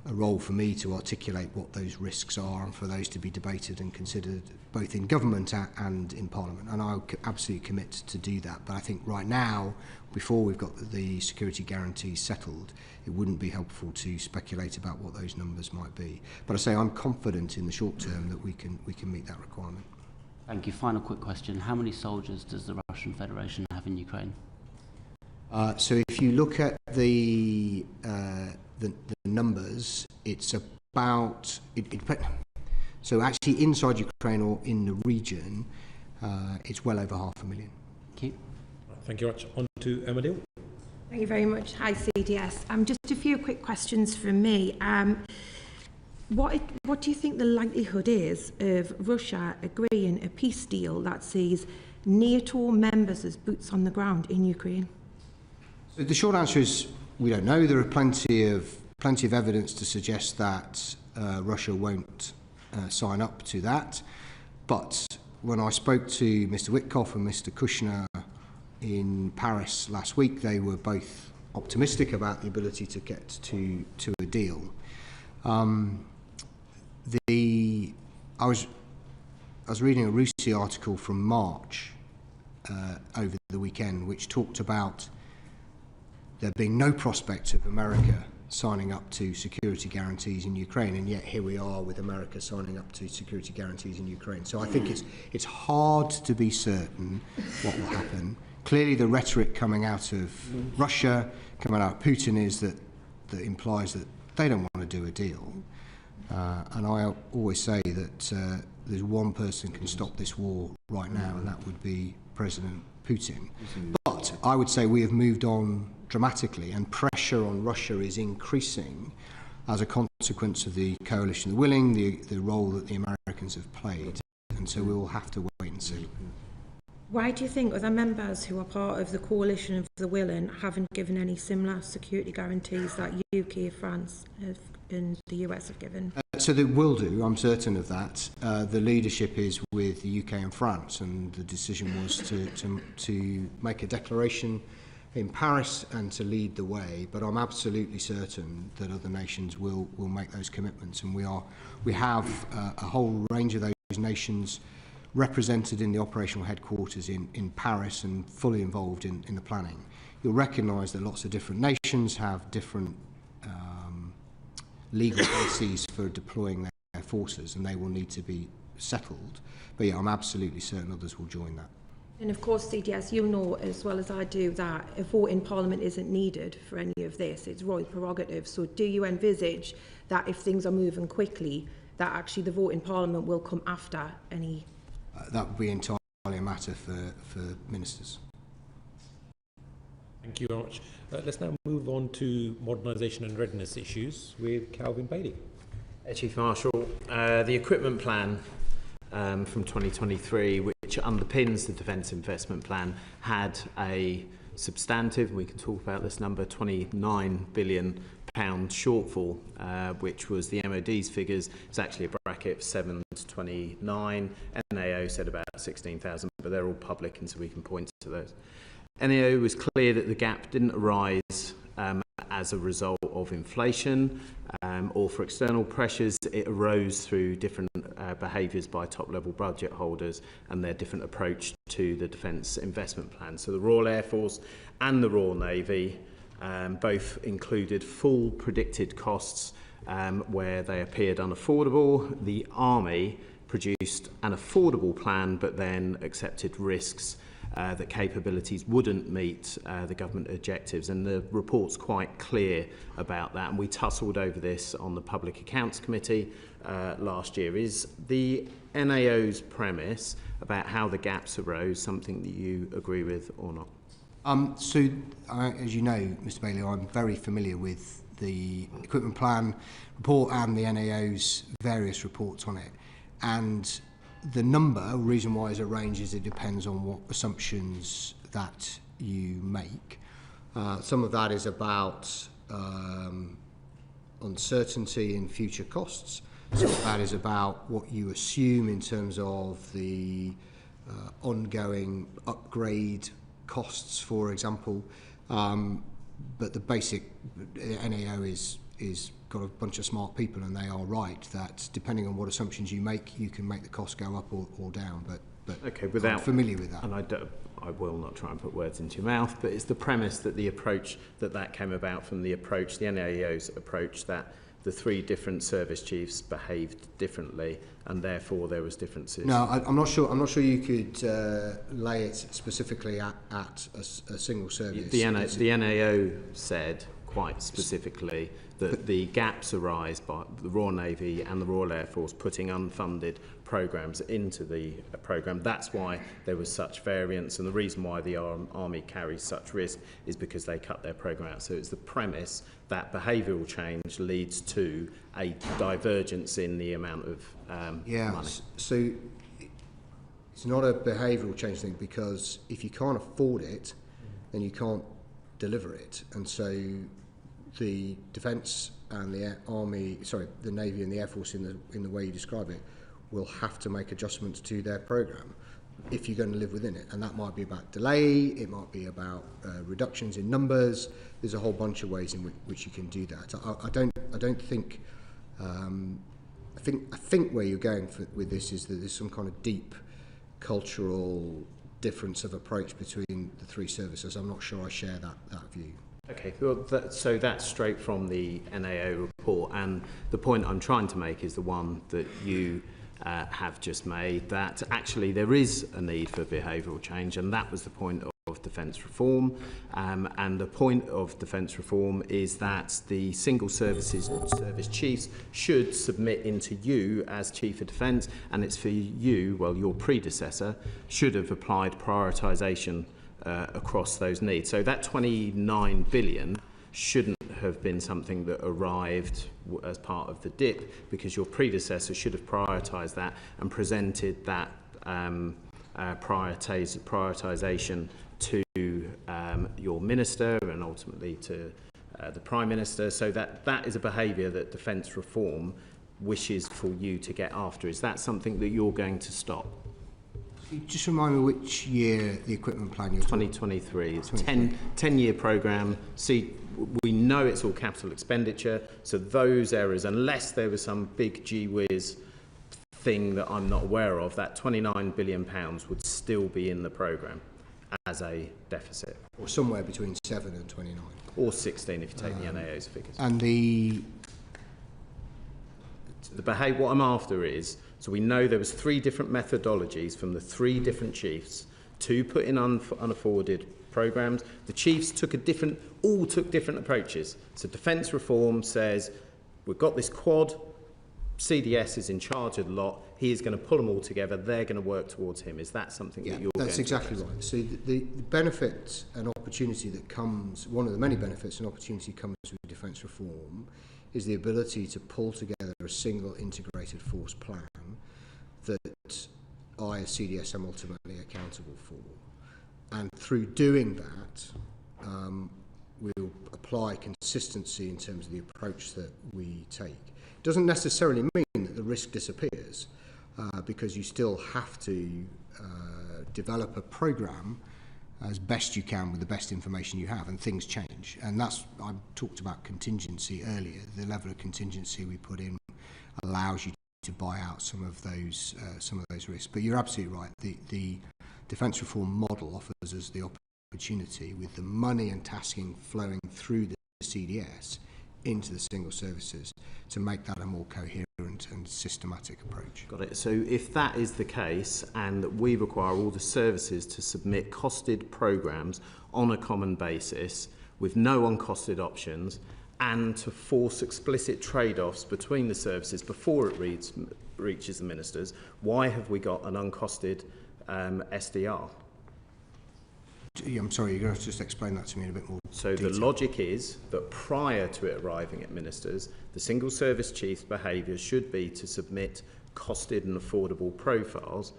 a role for me to articulate what those risks are, and for those to be debated and considered both in government and in Parliament. And I'll absolutely commit to do that. But I think right now, before we've got the security guarantees settled, it wouldn't be helpful to speculate about what those numbers might be. But I say I'm confident in the short term that we can meet that requirement. Thank you. Final quick question. How many soldiers does the Russian Federation have in Ukraine? So if you look at the numbers, it's about... So actually inside Ukraine or in the region, it's well over 500,000. Thank you. Thank you very much. On to Emma. Thank you very much. Hi, CDS. Just a few quick questions from me. What do you think the likelihood is of Russia agreeing a peace deal that sees NATO members as boots on the ground in Ukraine? So the short answer is we don't know. There are plenty of evidence to suggest that Russia won't sign up to that. But when I spoke to Mr. Witkoff and Mr. Kushner in Paris last week, they were both optimistic about the ability to get to a deal. I was reading a RUSI article from March over the weekend, which talked about there being no prospect of America signing up to security guarantees in Ukraine, and yet here we are with America signing up to security guarantees in Ukraine. So I think it's hard to be certain what will happen. Clearly the rhetoric coming out of Russia, coming out of Putin, is that implies that they don't want to do a deal. And I always say that there's one person can stop this war right now, and that would be President Putin. But I would say we have moved on dramatically, and pressure on Russia is increasing as a consequence of the coalition of the willing, the role that the Americans have played. And so we will have to wait and see. Why do you think other members who are part of the coalition of the willing haven't given any similar security guarantees that UK, France and the US have given? So they will do, I'm certain of that. The leadership is with the UK and France, and the decision was to make a declaration in Paris and to lead the way. But I'm absolutely certain that other nations will make those commitments, and we have a whole range of those nations represented in the operational headquarters in Paris and fully involved in the planning. You'll recognise that lots of different nations have different legal bases for deploying their forces, and they will need to be settled. But yeah, I'm absolutely certain others will join that. And of course, CDS, you know as well as I do that a vote in Parliament isn't needed for any of this. It's royal prerogative. So do you envisage that if things are moving quickly, that actually the vote in Parliament will come after any... that would be entirely a matter for ministers. Thank you very much. Let's now move on to modernisation and readiness issues with Calvin Bailey. Chief Marshal, the equipment plan from 2023, which underpins the Defence Investment Plan, had a substantive. We can talk about this number, £29 billion shortfall, which was the MOD's figures. It's actually a bracket of 7 to 29. NAO said about 16,000, but they're all public, and so we can point to those. NAO was clear that the gap didn't arise as a result of inflation or for external pressures. It arose through different behaviours by top-level budget holders and their different approach to the Defence Investment Plan. So the Royal Air Force and the Royal Navy both included full predicted costs where they appeared unaffordable. The Army produced an affordable plan but then accepted risks that capabilities wouldn't meet the government objectives, and the report's quite clear about that, and we tussled over this on the Public Accounts Committee last year. Is the NAO's premise about how the gaps arose something that you agree with or not? As you know, Mr. Bailey, I'm very familiar with the Equipment Plan report and the NAO's various reports on it, and the reason why it's a range is it depends on what assumptions that you make. Some of that is about uncertainty in future costs. Some of that is about what you assume in terms of the ongoing upgrade costs, for example. But the basic NAO is got a bunch of smart people, and they are right that depending on what assumptions you make, you can make the cost go up or down. But okay, I'm familiar with that. And I will not try and put words into your mouth, but it's the premise that the approach that came about from the NAO's approach, that the three different service chiefs behaved differently, and therefore there was differences. No, I'm not sure. I'm not sure you could lay it specifically at a single service. The NAO said quite specifically that the gaps arise by the Royal Navy and the Royal Air Force putting unfunded programmes into the programme. That's why there was such variance, and the reason why the Army carries such risk is because they cut their programme out. So it's the premise that behavioural change leads to a divergence in the amount of money. So it's not a behavioural change thing, because if you can't afford it, then you can't deliver it, and so the Defence and the the Navy and the Air Force, in the way you describe it, will have to make adjustments to their programme if you're going to live within it, and that might be about delay, it might be about reductions in numbers. There's a whole bunch of ways in which you can do that. I don't think. I think where you're going with this is that there's some kind of deep cultural difference of approach between the three services. I'm not sure I share that view. Okay, well, so that's straight from the NAO report, and the point I'm trying to make is the one that you have just made, that actually there is a need for behavioural change, and that was the point of defence reform. And the point of defence reform is that the single service chiefs should submit into you as Chief of Defence, and it's for you, well, your predecessor should have applied prioritisation across those needs. So that 29 billion shouldn't have been something that arrived as part of the dip, because your predecessor should have prioritised that and presented that prioritisation to your minister and ultimately to the Prime Minister, so that is a behaviour that defence reform wishes for you to get after. Is that something that you're going to stop? Just remind me which year the equipment plan you're 2023. It's a 10-year programme. See, we know it's all capital expenditure, so those errors, unless there was some big gee-whiz thing that I'm not aware of, that £29 billion would still be in the programme as a deficit. Or somewhere between 7 and 29. Or 16 if you take the NAO's figures. And what I'm after is, so we know there was 3 different methodologies from the 3 different chiefs to put in unafforded programmes. The chiefs all took different approaches. So defence reform says, we've got this quad, CDS is in charge of the lot, he is going to pull them all together, they're going to work towards him. Is that something that you're going to address? That's exactly right. So the benefit and opportunity that comes, one of the many benefits and opportunity comes with defence reform, is the ability to pull together a single integrated force plan that I as CDS am ultimately accountable for. and through doing that, we'll apply consistency in terms of the approach that we take. It doesn't necessarily mean that the risk disappears, because you still have to develop a programme as best you can with the best information you have, and things change. And that's, I talked about contingency earlier. The level of contingency we put in allows you to buy out some of those risks. But you're absolutely right. The defence reform model offers us the opportunity, with the money and tasking flowing through the CDS into the single services, to make that a more coherent and systematic approach. Got it. So if that is the case, and that we require all the services to submit costed programmes on a common basis with no uncosted options, and to force explicit trade-offs between the services before it reaches the ministers, why have we got an uncosted SDR? I'm sorry, you're going to have to just explain that to me in a bit more So detail. the logic is that prior to it arriving at ministers, the single service chief's behaviour should be to submit costed and affordable profiles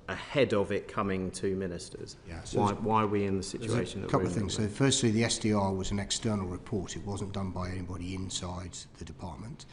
ahead of it coming to ministers. Yeah, so why are we in the situation that a couple we're of in? things. So firstly, the SDR was an external report. It wasn't done by anybody inside the department.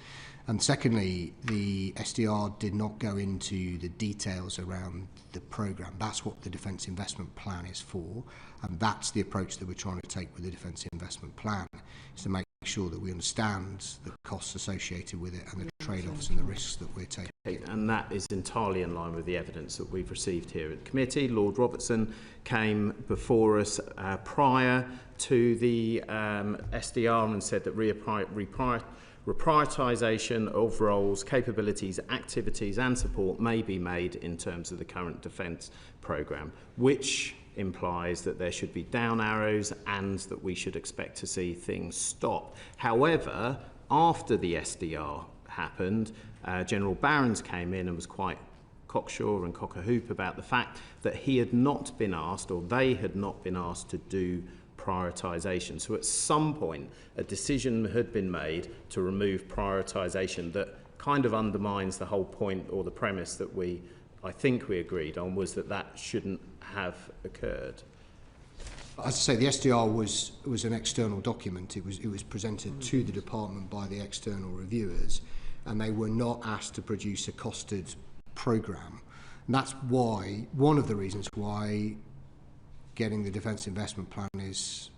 And secondly, the SDR did not go into the details around the programme. That's what the Defence Investment Plan is for, and that's the approach that we're trying to take with the Defence Investment Plan, is to make sure that we understand the costs associated with it and the trade-offs and the risks that we're taking. And that is entirely in line with the evidence that we've received here at the committee. Lord Robertson came before us prior to the SDR and said that reprioritisation of roles, capabilities, activities and support may be made in terms of the current defence programme, which implies that there should be down arrows and that we should expect to see things stop. However, after the SDR happened, General Barons came in and was quite cocksure and cock-a-hoop about the fact that he had not been asked, or they had not been asked, to do prioritisation. So at some point a decision had been made to remove prioritisation that kind of undermines the whole point, or the premise that I think we agreed on, was that shouldn't have occurred. As I say, the SDR was an external document. It was presented to the department by the external reviewers, and they were not asked to produce a costed programme. And that's why, one of the reasons why getting the Defence Investment Plan is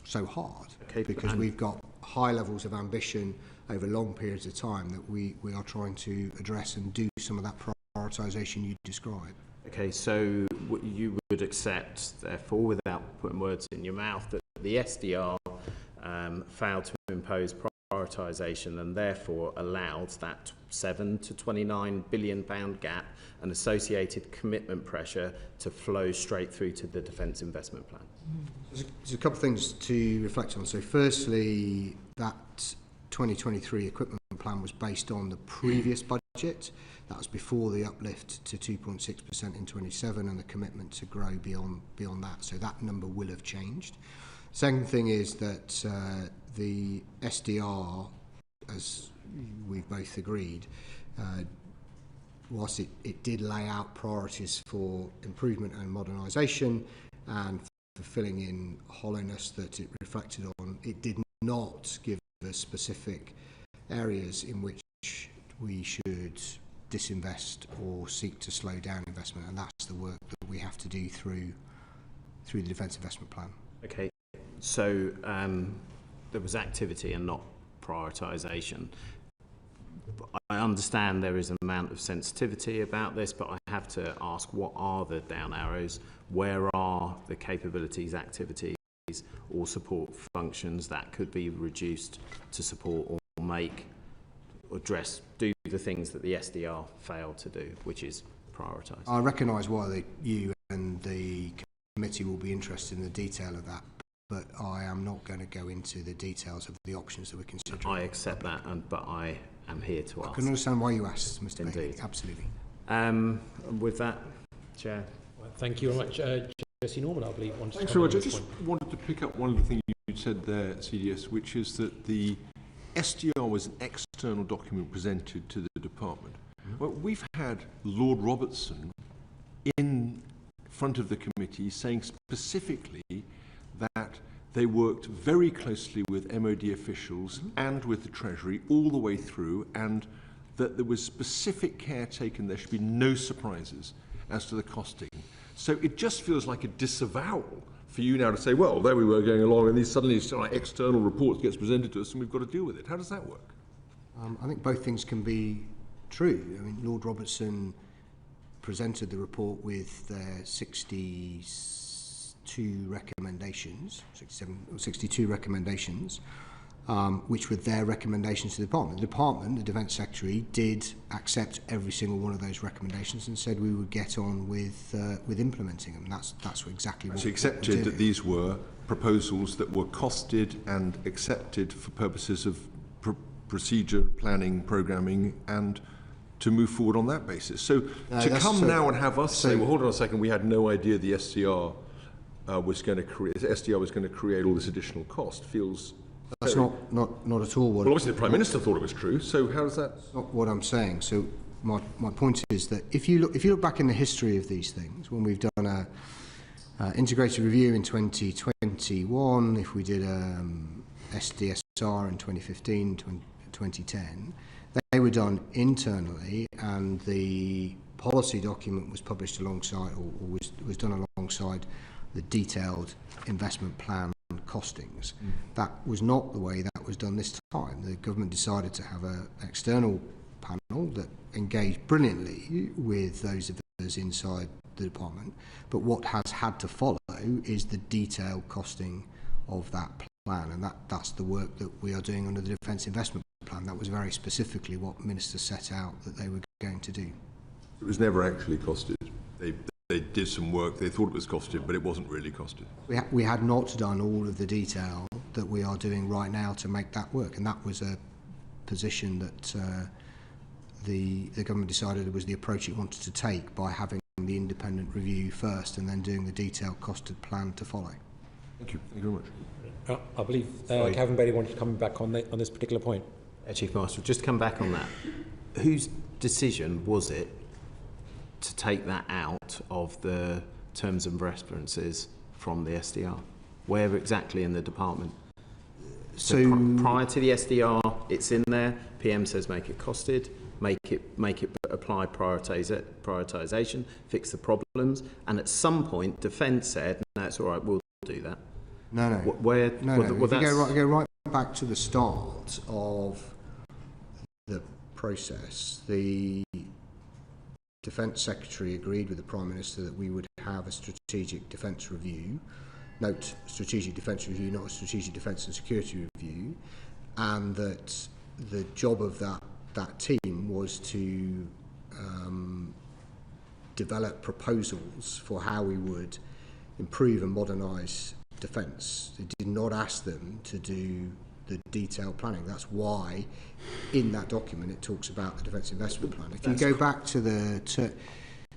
so hard, because we've got high levels of ambition over long periods of time that we are trying to address and do some of that prioritisation you describe. Okay, so you would accept, therefore, without putting words in your mouth, that the SDR failed to impose prioritisation and therefore allowed that £7 to £29 billion gap and associated commitment pressure to flow straight through to the Defence Investment Plan? There's a couple of things to reflect on. So firstly, that 2023 equipment plan was based on the previous budget. That was before the uplift to 2.6% in 27 and the commitment to grow beyond that. So that number will have changed. Second thing is that the SDR, as we've both agreed, whilst it did lay out priorities for improvement and modernisation and for filling in hollowness that it reflected on, it did not give us specific areas in which we should disinvest or seek to slow down investment, and that's the work that we have to do through the Defence Investment Plan. Okay, so there was activity and not prioritisation. I understand there is an amount of sensitivity about this, but I have to ask, what are the down arrows? Where are the capabilities, activities or support functions that could be reduced to support or do the things that the SDR failed to do, which is prioritise? I recognise why you and the committee will be interested in the detail of that, but I am not going to go into the details of the options that we're considering. I accept that, but I am here to ask. I can understand why you asked, Mr. Indeed. Bailey. Absolutely. With that, Chair. Well, thank you very much. Jesse Norman, I believe, wanted Thanks to very comment much. I on this just point. wanted to pick up one of the things you said there, CDS, which is that the SDR was an external document presented to the department. Well, we've had Lord Robertson in front of the committee saying specifically that they worked very closely with MOD officials and with the Treasury all the way through, and that there was specific care taken. There should be no surprises as to the costing. So it just feels like a disavowal for you now to say, well, there we were going along, and these suddenly like external reports gets presented to us, and we've got to deal with it. How does that work? I think both things can be true. I mean, Lord Robertson presented the report with their 62 recommendations, 67 or 62 recommendations, which were their recommendations to the department. The department, the Defence Secretary, did accept every single one of those recommendations and said we would get on with implementing them. That's exactly what. So accepted that these were proposals that were costed and accepted for purposes of procedure, planning, programming, and to move forward on that basis. So to come now and have us say, well, hold on a second, we had no idea the SDR was going to create all this additional cost, feels. That's not at all what. Well, obviously the Prime Minister thought it was true. So how does that? That's not what I'm saying. So my point is that if you look back in the history of these things, when we've done a integrated review in 2021, if we did SDSR in 2015, 2010, they were done internally, and the policy document was published alongside, or was done alongside, the detailed investment plan costings. That was not the way that was done this time. The government decided to have an external panel that engaged brilliantly with those of us inside the department, but what has had to follow is the detailed costing of that plan, and that's the work that we are doing under the Defence Investment Plan. That was very specifically what ministers set out that they were going to do. It was never actually costed. They did some work, they thought it was costed, but it wasn't really costed. We had not done all of the detail that we are doing right now to make that work, and that was a position that the government decided was the approach it wanted to take by having the independent review first and then doing the detailed costed plan to follow. Thank you very much. I believe Kevin Bailey wanted to come back on this particular point. Chief Marshal, just to come back on that, whose decision was it to take that out of the terms and references from the SDR? Where exactly in the department? So prior to the SDR, it's in there. PM says make it costed, make it apply prioritisation, fix the problems, and at some point, Defence said, "No, it's all right, we'll do that." No. If you go right back to the start of the process, the Defence Secretary agreed with the Prime Minister that we would have a strategic defence review. Note, strategic defence review, not a strategic defence and security review, and that the job of that team was to develop proposals for how we would improve and modernise defence. They did not ask them to do the detailed planning. That's why in that document it talks about the Defence Investment Plan. If you go back to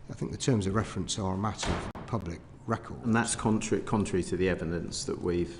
I think the terms of reference are a matter of public record. And that's contrary to the evidence that we've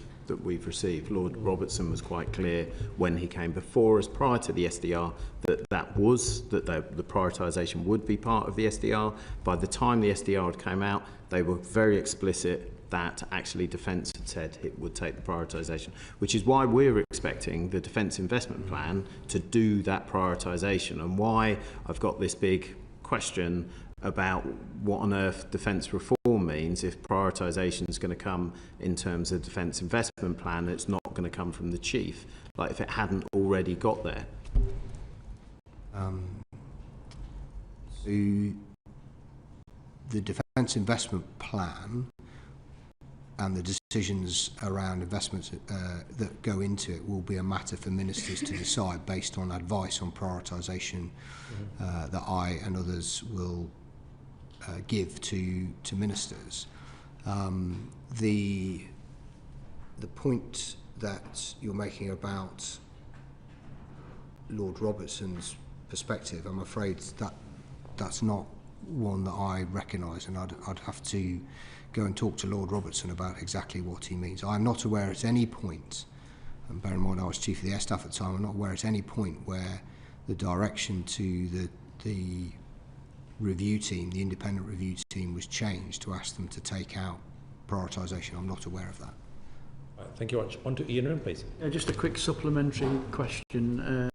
received. Lord Robertson was quite clear when he came before us prior to the SDR that the prioritisation would be part of the SDR. By the time the SDR had come out, they were very explicit that actually Defence had said it would take the prioritisation, which is why we're expecting the Defence Investment Plan to do that prioritisation, and why I've got this big question about what on earth defence reform means if prioritisation is going to come in terms of Defence Investment Plan. It's not going to come from the Chief, like if it hadn't already got there. So the Defence Investment Plan and the decisions around investments that go into it will be a matter for ministers to decide based on advice on prioritisation that I and others will give to ministers. The point that you're making about Lord Robertson's perspective, I'm afraid that's not one that I recognise, and I'd have to go and talk to Lord Robertson about exactly what he means. I'm not aware at any point, and bear in mind I was Chief of the Air Staff at the time, I'm not aware at any point where the direction to the review team, the independent review team, was changed to ask them to take out prioritisation. I'm not aware of that. Right, thank you very much. On to Ian Wren, please. Just a quick supplementary question.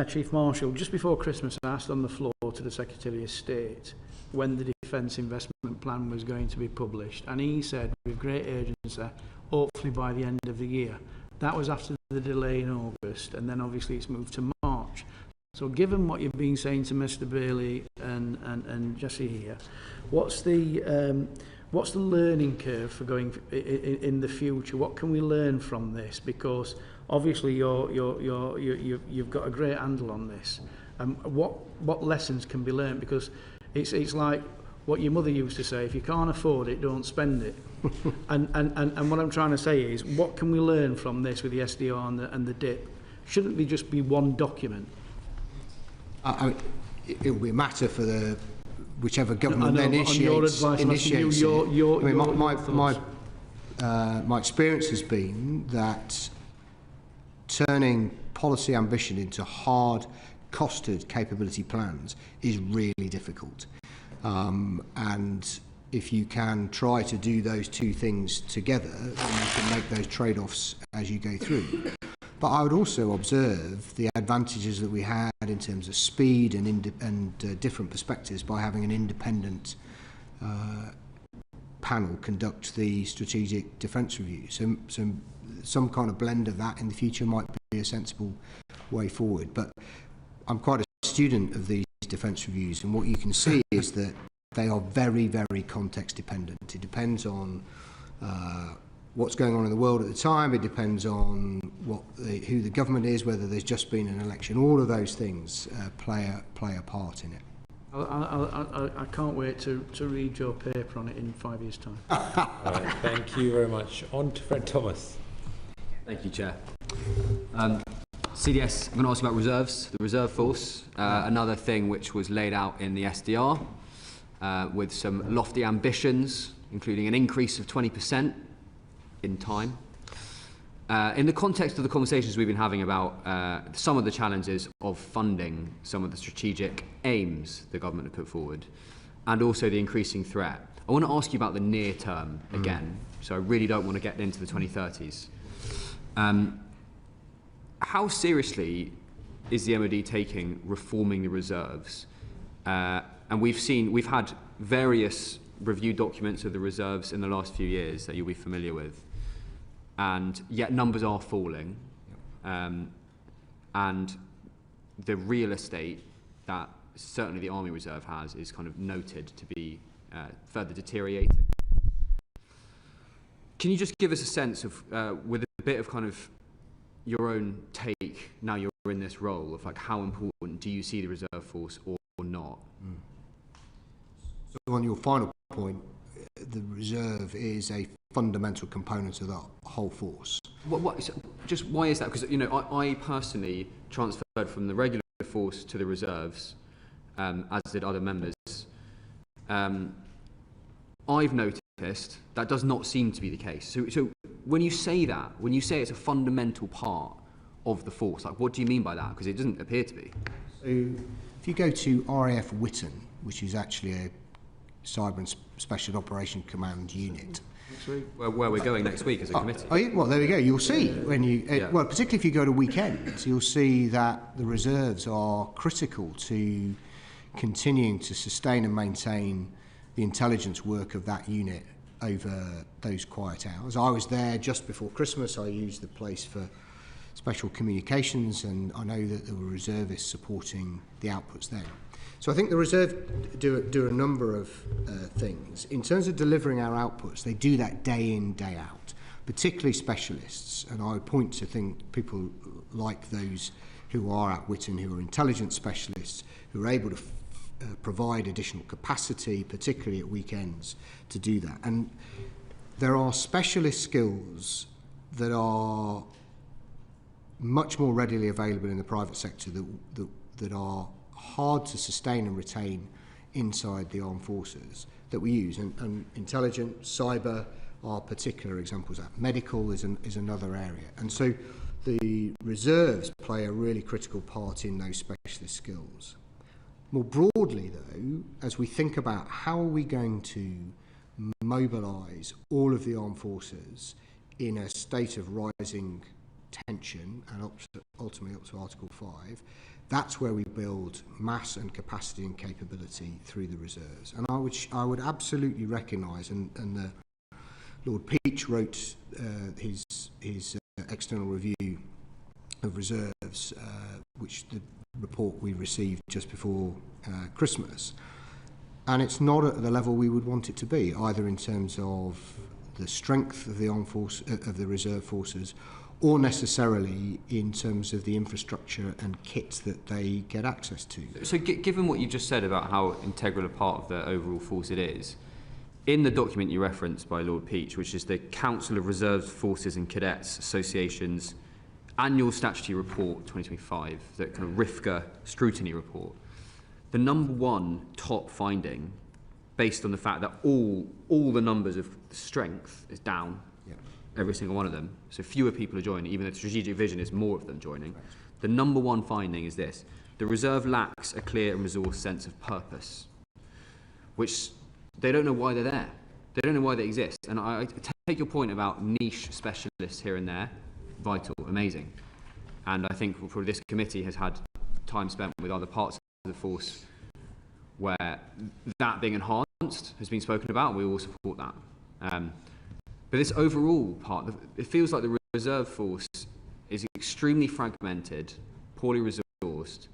Chief Marshal, just before Christmas I asked on the floor to the Secretary of State when the Defence Investment Plan was going to be published, and he said with great urgency, hopefully by the end of the year. That was after the delay in August, and then obviously it's moved to March. So given what you've been saying to Mr Bailey and Jesse here, what's the learning curve for going in the future? What can we learn from this? Because obviously you've got a great handle on this. What lessons can be learned? Because it's like what your mother used to say: if you can't afford it, don't spend it. and what I'm trying to say is, what can we learn from this with the SDR and the DIP? Shouldn't there just be one document? It will be a matter for whichever government then initiates my experience has been that turning policy ambition into hard costed capability plans is really difficult, and if you can try to do those two things together, then you can make those trade-offs as you go through. But I would also observe the advantages that we had in terms of speed and different perspectives by having an independent panel conduct the strategic defence review. So some kind of blend of that in the future might be a sensible way forward. But I'm quite a student of these defence reviews, and what you can see is that they are very, very context dependent. It depends on what's going on in the world at the time. It depends on who the government is, whether there's just been an election. All of those things play a part in it. I can't wait to read your paper on it in 5 years' time. All right, thank you very much. On to Fred Thomas. Thank you, Chair. CDS, I'm going to ask you about reserves, the reserve force, another thing which was laid out in the SDR with some lofty ambitions, including an increase of 20% in time. In the context of the conversations we've been having about some of the challenges of funding some of the strategic aims the government have put forward, and also the increasing threat, I want to ask you about the near term again, so I really don't want to get into the 2030s. How seriously is the MOD taking reforming the reserves? And we've had various review documents of the reserves in the last few years that you'll be familiar with, and yet numbers are falling, and the real estate that certainly the Army Reserve has is kind of noted to be further deteriorating. Can you just give us a sense of, with a bit of kind of your own take, now you're in this role, of like how important do you see the reserve force or not? So on your final point, the reserve is a fundamental component of the whole force. Just why is that? Because I personally transferred from the regular force to the reserves, as did other members. I've noticed that does not seem to be the case. So when you say that, when you say it's a fundamental part of the force, like what do you mean by that? Because it doesn't appear to be. So if you go to RAF Witten, which is actually a Cyber and Special Operation Command unit. Where we're going next week as a committee. Well, there we go. You'll see when you, well, particularly if you go to weekends, you'll see that the reserves are critical to continuing to sustain and maintain the intelligence work of that unit over those quiet hours. I was there just before Christmas. I used the place for special communications, and I know that there were reservists supporting the outputs then. So I think the reserve do a number of things. In terms of delivering our outputs, they do that day in, day out, particularly specialists. And I would point to people like those who are at Witten, who are intelligence specialists, who are able to provide additional capacity, particularly at weekends, to do that. And there are specialist skills that are much more readily available in the private sector that are hard to sustain and retain inside the armed forces that we use, and intelligence, cyber are particular examples of that. Medical is another area, and so the reserves play a really critical part in those specialist skills. More broadly, though, as we think about how are we going to mobilise all of the armed forces in a state of rising tension and ultimately up to Article 5, that's where we build mass and capacity and capability through the reserves. And I would absolutely recognise, and Lord Peach wrote his external review of reserves, which the report we received just before Christmas, and it's not at the level we would want it to be, either in terms of the strength of the armed force of the reserve forces, or necessarily in terms of the infrastructure and kits that they get access to. So given what you just said about how integral a part of the overall force it is, in the document you referenced by Lord Peach, which is the Council of Reserve Forces and Cadets Association's Annual Statutory Report 2025, the kind of RIFCA scrutiny report, the number one top finding, based on the fact that all the numbers of strength is down, every single one of them, so fewer people are joining, even though the strategic vision is more of them joining. Right. The number one finding is this: the reserve lacks a clear and resourced sense of purpose, which they don't know why they're there. They don't know why they exist. And I take your point about niche specialists here and there, vital, amazing. And I think probably this committee has had time spent with other parts of the force where that being enhanced has been spoken about, and we all support that. But this overall part, it feels like the reserve force is extremely fragmented, poorly resourced,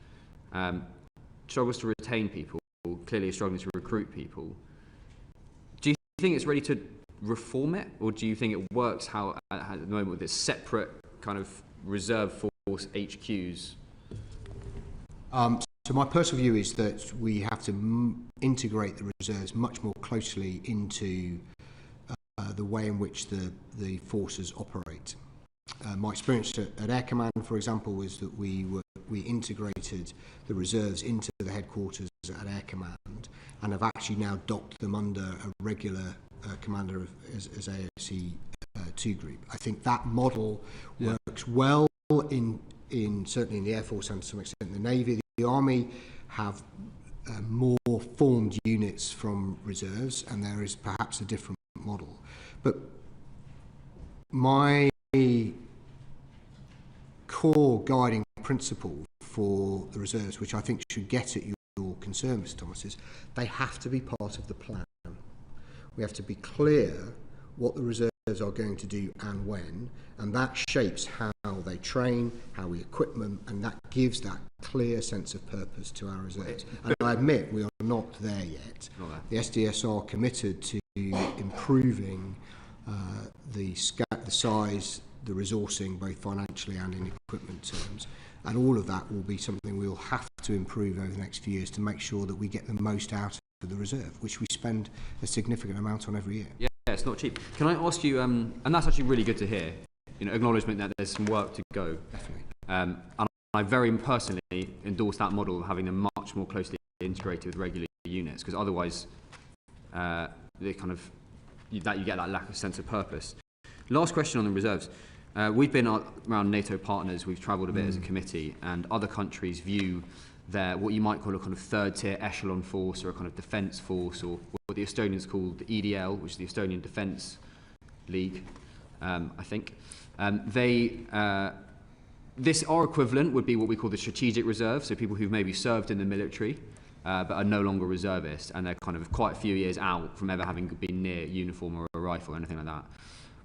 struggles to retain people, clearly is struggling to recruit people. Do you think it's ready to reform it, or do you think it works how at the moment with this separate kind of reserve force HQs? So my personal view is that we have to integrate the reserves much more closely into the way in which the forces operate. My experience at Air Command, for example, was that we integrated the reserves into the headquarters at Air Command and have actually now docked them under a regular commander as AOC 2 group. I think that model works well in certainly in the Air Force and to some extent in the Navy. The Army have more formed units from reserves, and there is perhaps a different model. But my core guiding principle for the reserves, which I think should get at your concern, Mr. Thomas, is they have to be part of the plan. We have to be clear what the reserves are going to do and when, and that shapes how they train, how we equip them, and that gives that clear sense of purpose to our reserves. And I admit we are not there yet. The SDS are committed to improving the size, the resourcing, both financially and in equipment terms, and all of that will be something we will have to improve over the next few years to make sure that we get the most out of the reserve, which we spend a significant amount on every year. Yeah, it's not cheap. Can I ask you, and that's actually really good to hear, acknowledgement that there's some work to go. Definitely. And I very personally endorse that model of having them much more closely integrated with regular units, because otherwise they kind of you get that lack of sense of purpose. Last question on the reserves. We've been around NATO partners, we've travelled a bit as a committee, and other countries view their what you might call a kind of third tier echelon force or a kind of defence force, or what the Estonians call the EDL, which is the Estonian Defence League, I think. Our equivalent would be what we call the strategic reserve, so people who've maybe served in the military but are no longer reservists, and they're kind of quite a few years out from ever having been near uniform or a rifle or anything like that.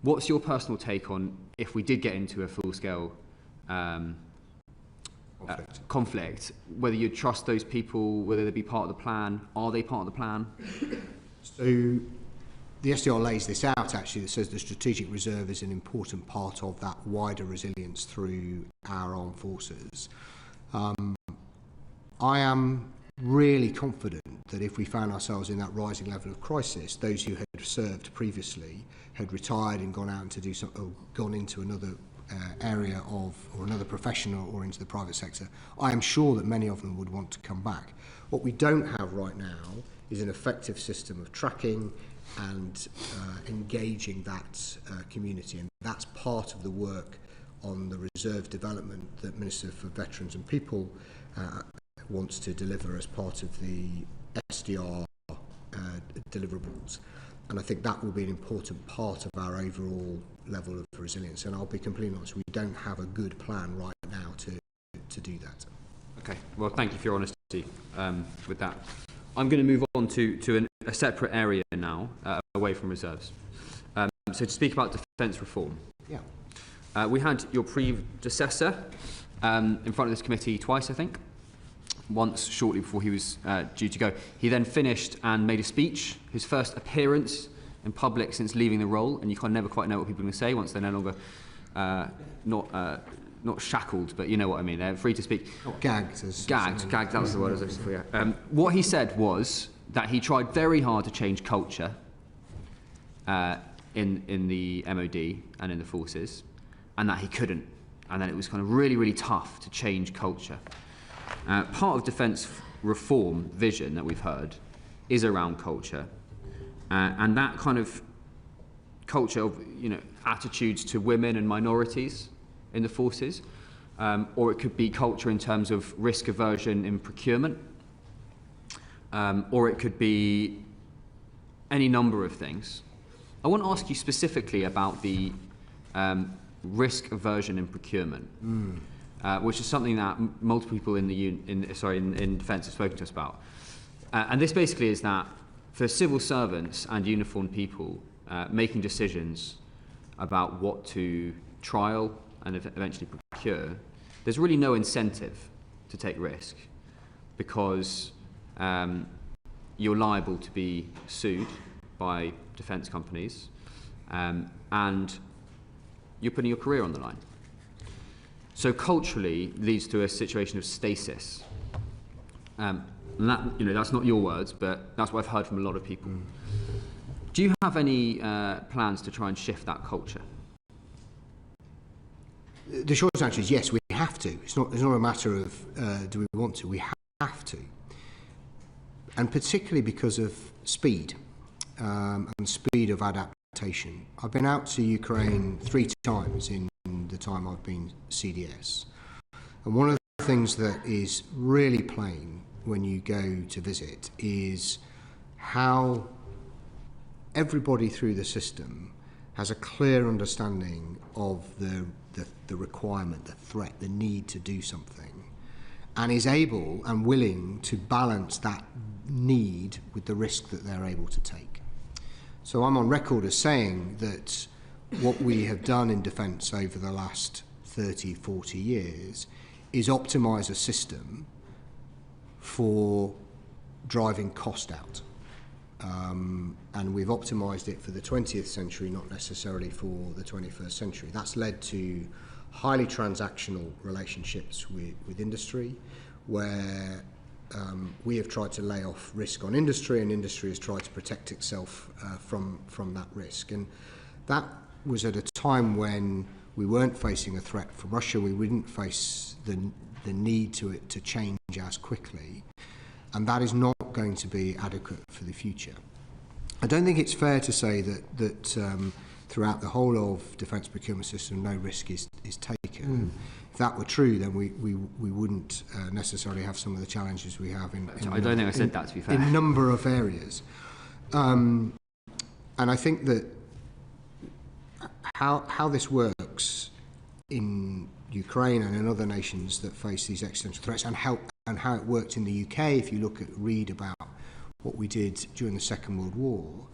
What's your personal take on if we did get into a full-scale conflict, whether you trust those people, whether they be part of the plan? Are they part of the plan? So the SDR lays this out actually, that says the strategic reserve is an important part of that wider resilience through our armed forces. I am really confident that if we found ourselves in that rising level of crisis, those who had served previously had retired and gone out to do something, or gone into another area of, or another profession, or into the private sector, I am sure that many of them would want to come back. What we don't have right now is an effective system of tracking and engaging that community, and that's part of the work on the reserve development that Minister for Veterans and People wants to deliver as part of the SDR deliverables. And I think that will be an important part of our overall level of resilience. And I'll be completely honest, we don't have a good plan right now to do that. Okay, well, thank you for your honesty with that. I'm going to move on to a separate area now, away from reserves. So to speak about defence reform. Yeah. We had your predecessor in front of this committee twice, I think. Once shortly before he was due to go. He then finished and made a speech, his first appearance in public since leaving the role, and you can never quite know what people are going to say once they're no longer not shackled, but you know what I mean, they're free to speep. Not gagged. Gagged, that was the word I was looking for, yeah. What he said was that he tried very hard to change culture in the MOD and in the forces, and that he couldn't, and that it was kind of really, really tough to change culture. Part of defence reform vision that we've heard is around culture, and that kind of culture of, you know, attitudes to women and minorities in the forces, or it could be culture in terms of risk aversion in procurement, or it could be any number of things. I want to ask you specifically about the risk aversion in procurement. Which is something that multiple people in defence have spoken to us about. And this basically is that for civil servants and uniformed people making decisions about what to trial and eventually procure, there's really no incentive to take risk, because you're liable to be sued by defence companies, and you're putting your career on the line. So culturally leads to a situation of stasis. And that, you know, that's not your words, but that's what I've heard from a lot of people. Do you have any plans to try and shift that culture? The short answer is yes, we have to. It's not a matter of do we want to, we have to. And particularly because of speed and speed of adaptation. I've been out to Ukraine 3 times in the time I've been CDS. And one of the things that is really plain when you go to visit is how everybody through the system has a clear understanding of the requirement, the threat, the need to do something, and is able and willing to balance that need with the risk that they're able to take. So I'm on record as saying that what we have done in defence over the last 30, 40 years is optimise a system for driving cost out. And we've optimised it for the 20th century, not necessarily for the 21st century. That's led to highly transactional relationships with industry, where we have tried to lay off risk on industry, and industry has tried to protect itself from that risk. And that was at a time when we weren't facing a threat from Russia. We wouldn't face the need to change as quickly, and that is not going to be adequate for the future. I don't think it's fair to say that throughout the whole of defence procurement system no risk is taken. If that were true, then we wouldn't necessarily have some of the challenges we have in I don't think I said that, to be fair. In a number of areas. And I think that how this works in Ukraine and in other nations that face these existential threats, and how it worked in the UK, if you read about what we did during the Second World War,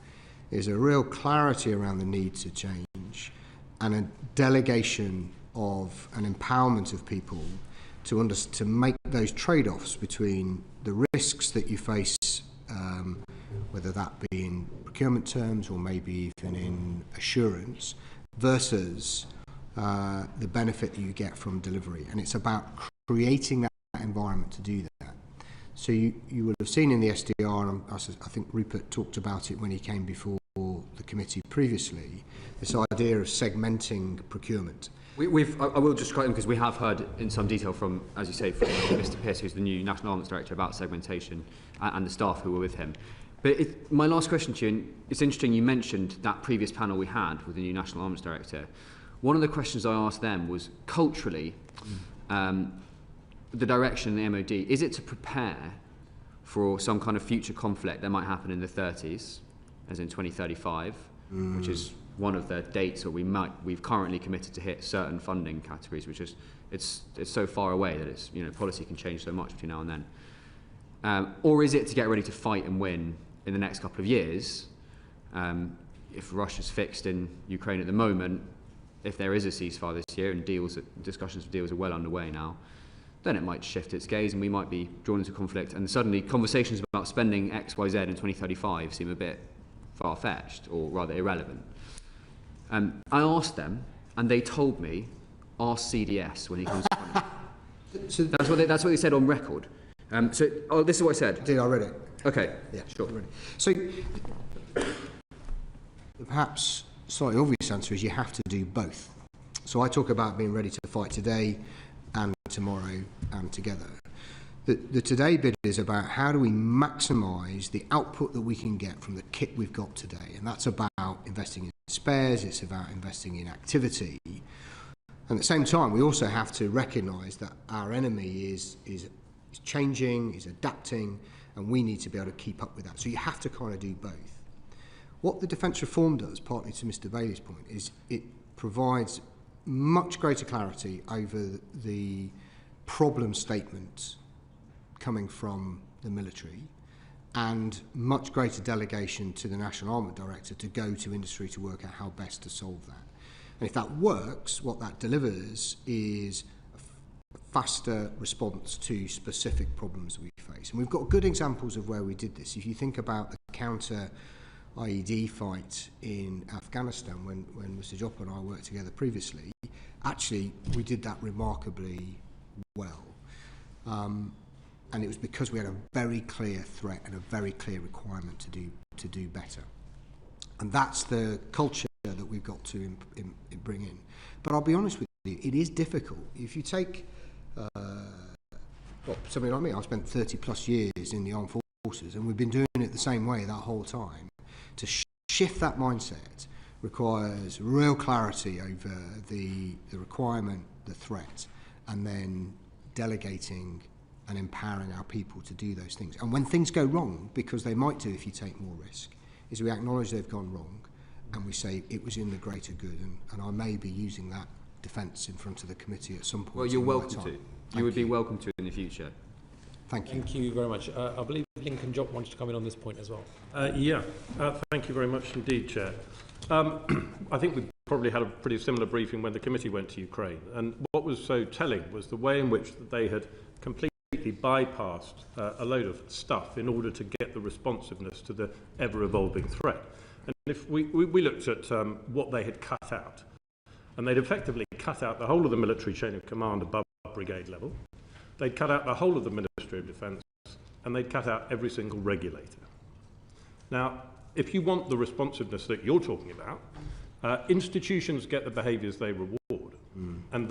is a real clarity around the need to change and a delegation of an empowerment of people to make those trade-offs between the risks that you face, whether that be in procurement terms or maybe even in assurance, versus the benefit that you get from delivery. And it's about creating that environment to do that. So you will have seen in the SDR, and I think Rupert talked about it when he came before the committee previously, this idea of segmenting procurement. I will just quote him, because we have heard in some detail from, as you say, from Mr. Pearce, who's the new National Armaments Director, about segmentation, and the staff who were with him. But my last question to you, and it's interesting you mentioned that previous panel we had with the new National Armaments Director. One of the questions I asked them was, culturally, the direction in the MOD, is it to prepare for some kind of future conflict that might happen in the 30s, as in 2035, which is one of the dates where we've currently committed to hit certain funding categories, which is it's so far away that it's, policy can change so much between now and then. Or is it to get ready to fight and win in the next couple of years? If Russia's fixed in Ukraine at the moment, if there is a ceasefire this year and discussions for deals are well underway now, then it might shift its gaze and we might be drawn into conflict, and suddenly conversations about spending X, Y, Z in 2035 seem a bit far-fetched, or rather irrelevant. I asked them, and they told me, ask CDS when he comes to So that's what they said on record. This is what I said. I read it. Okay, Yeah, sure. Read it. So perhaps slightly obvious answer is you have to do both. So I talk about being ready to fight today and tomorrow and together. The today bit is about how do we maximise the output that we can get from the kit we've got today, and that's about investing in spares, it's about investing in activity. And at the same time, we also have to recognise that our enemy is changing, is adapting, and we need to be able to keep up with that. So you have to kind of do both. What the defence reform does, partly to Mr Bailey's point, is it provides much greater clarity over the problem statement coming from the military and much greater delegation to the National Armament Director to go to industry to work out how best to solve that. And if that works, what that delivers is a faster response to specific problems we face. And we've got good examples of where we did this. If you think about the counter IED fight in Afghanistan when Mr Joppa and I worked together previously, actually we did that remarkably well. And it was because we had a very clear threat and a very clear requirement to do better. And that's the culture that we've got to bring in. But I'll be honest with you, it is difficult. If you take somebody like me, I spent 30 plus years in the armed forces, and we've been doing it the same way that whole time. To shift that mindset requires real clarity over the requirement, the threat, and then delegating and empowering our people to do those things. And when things go wrong, because they might do if you take more risk, is we acknowledge they've gone wrong and we say it was in the greater good, and I may be using that defence in front of the committee at some point. Well, you're welcome to. You would be welcome to in the future. Thank you. Thank you very much. I believe Lincoln Jopp wants to come in on this point as well. Thank you very much indeed, Chair. I think we probably had a pretty similar briefing when the committee went to Ukraine, and what was so telling was the way in which they had completely bypassed a load of stuff in order to get the responsiveness to the ever-evolving threat. And if we looked at what they had cut out, and they'd effectively cut out the whole of the military chain of command above brigade level, they'd cut out the whole of the Ministry of Defence, and they'd cut out every single regulator. Now, if you want the responsiveness that you're talking about, institutions get the behaviours they reward. And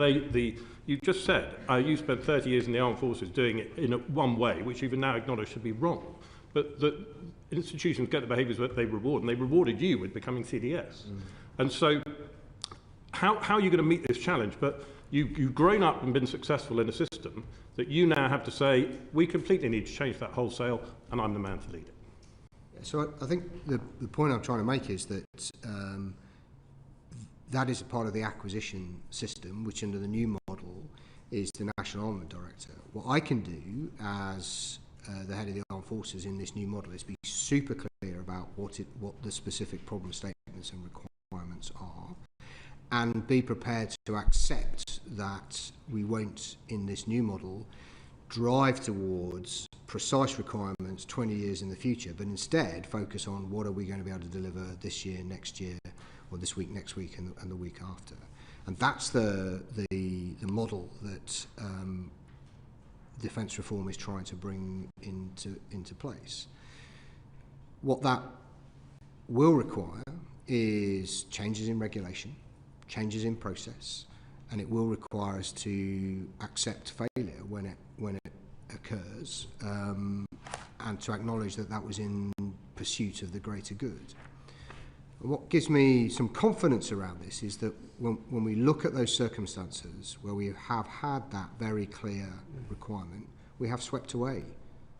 you just said, you spent 30 years in the armed forces doing it in one way, which you've now acknowledged should be wrong. But the institutions get the behaviours that they reward, and they rewarded you with becoming CDS. And so, how are you going to meet this challenge? But you've grown up and been successful in a system that you now have to say, we completely need to change that wholesale, and I'm the man to lead it. So I think the point I'm trying to make is that that is a part of the acquisition system, which under the new model is the National Armament Director. What I can do as the head of the armed forces in this new model is be super clear about what the specific problem statements and requirements are, and be prepared to accept that we won't, in this new model, drive towards precise requirements 20 years in the future, but instead focus on what are we going to be able to deliver this year, next year, or this week, next week, and the week after. And that's the model that defence reform is trying to bring into place. What that will require is changes in regulation, changes in process, and it will require us to accept failure when it occurs, and to acknowledge that that was in pursuit of the greater good. And what gives me some confidence around this is that when we look at those circumstances where we have had that very clear requirement, we have swept away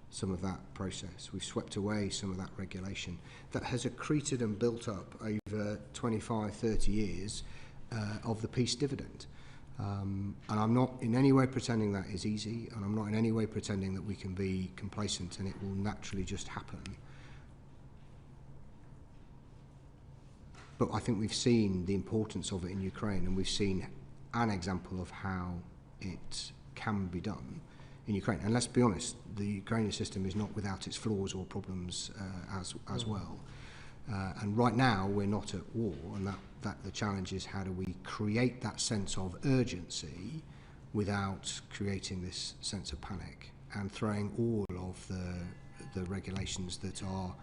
some of that process. We've swept away some of that regulation that has accreted and built up over 25, 30 years of the peace dividend. And I'm not in any way pretending that is easy, and I'm not in any way pretending that we can be complacent and it will naturally just happen. But I think we've seen the importance of it in Ukraine, and we've seen an example of how it can be done in Ukraine. And let's be honest, the Ukrainian system is not without its flaws or problems as well. And right now we're not at war, and that the challenge is how do we create that sense of urgency without creating this sense of panic and throwing all of the regulations that are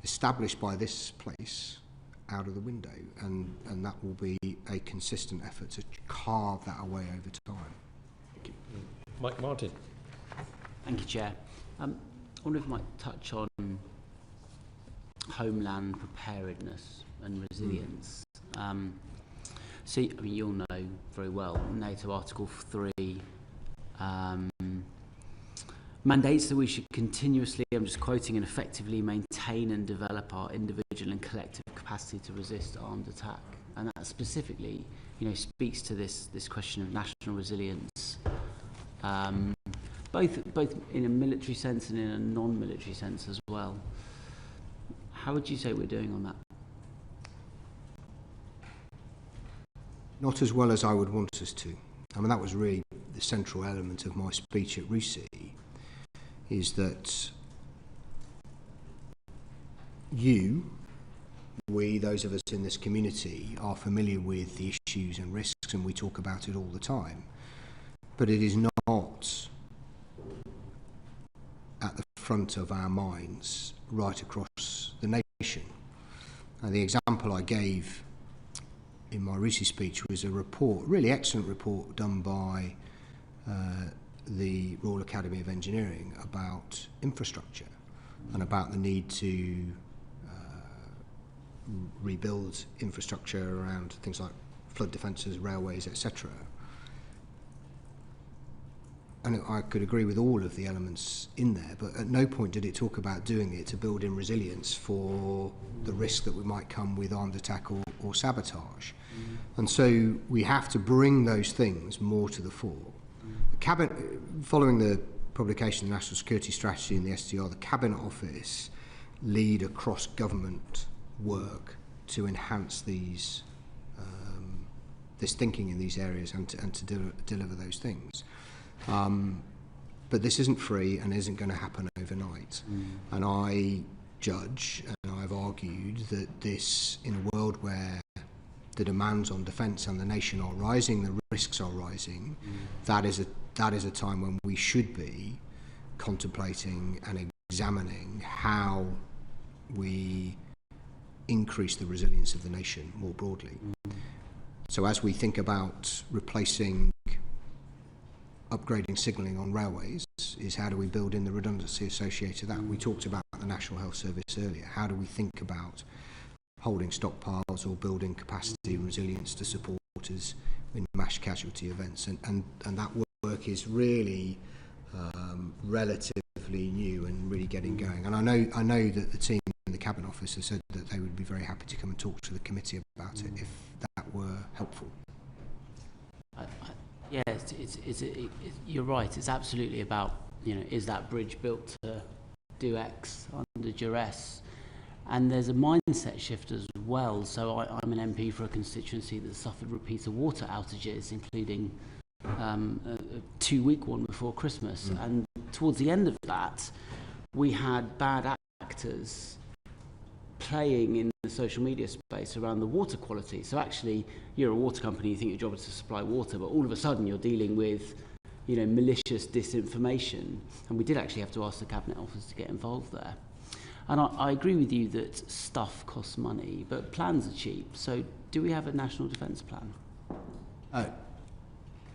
established by this place out of the window, and that will be a consistent effort to carve that away over time. Thank you. Mike Martin. Thank you, Chair. I wonder if I might touch on Homeland preparedness and resilience. So, I mean, you'll know very well, NATO Article 3 mandates that we should continuously, I'm just quoting, and effectively maintain and develop our individual and collective capacity to resist armed attack. And that specifically, speaks to this question of national resilience, both in a military sense and in a non-military sense as well. How would you say we're doing on that? Not as well as I would want us to. I mean, that was really the central element of my speech at RUSI, is that we, those of us in this community, are familiar with the issues and risks, and we talk about it all the time. But it is not at the front of our minds right across the nation. And the example I gave in my RUSI speech was a report, really excellent report done by the Royal Academy of Engineering about infrastructure and about the need to rebuild infrastructure around things like flood defences, railways, etc. And I could agree with all of the elements in there, but at no point did it talk about doing it to build in resilience for the risk that we might come with armed attack or sabotage. And so we have to bring those things more to the fore. The Cabinet, following the publication of the National Security Strategy and the SDR, the Cabinet Office lead across government work to enhance these this thinking in these areas and to deliver those things. But this isn't free and isn't going to happen overnight. And I judge, and I've argued, that this, in a world where the demands on defence and the nation are rising, the risks are rising, that is a time when we should be contemplating and examining how we increase the resilience of the nation more broadly. So as we think about replacing upgrading signalling on railways, is how do we build in the redundancy associated with that? We talked about the National Health Service earlier. How do we think about holding stockpiles or building capacity and resilience to support us in mass casualty events? And that work is really relatively new and really getting going. And I know that the team in the Cabinet Office have said that they would be very happy to come and talk to the committee about it if that were helpful. Yes, you're right. It's absolutely about, is that bridge built to do X under duress? And there's a mindset shift as well. So I'm an MP for a constituency that suffered repeated water outages, including a 2-week one before Christmas. And towards the end of that, we had bad actors playing in the social media space around the water quality. So actually, you're a water company, you think your job is to supply water, but all of a sudden you're dealing with, malicious disinformation. And we did actually have to ask the Cabinet Office to get involved there. And I agree with you that stuff costs money, but plans are cheap. So do we have a national defence plan?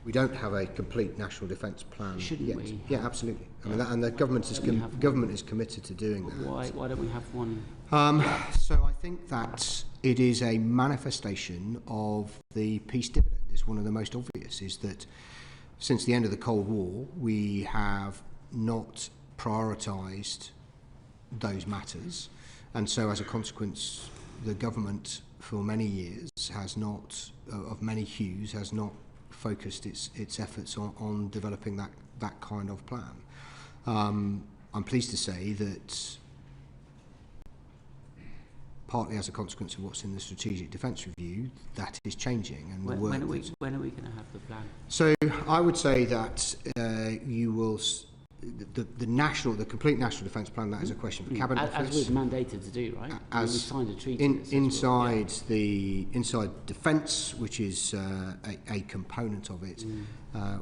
We don't have a complete national defence plan Shouldn't yet. we? Yeah, absolutely. I mean, and the government is committed to doing that. Why don't we have one? So I think that it is a manifestation of the peace dividend. It's one of the most obvious, is that since the end of the Cold War, we have not prioritised those matters, and so as a consequence, the government for many years has not, of many hues, has not focused its efforts on developing that kind of plan. I'm pleased to say that partly as a consequence of what's in the Strategic Defence Review, that is changing. And when are we going to have the plan? So I would say that you will. The complete national defence plan, that is a question for Cabinet Office. As we're mandated to do, right? We signed a treaty. Inside defence, which is a component of it,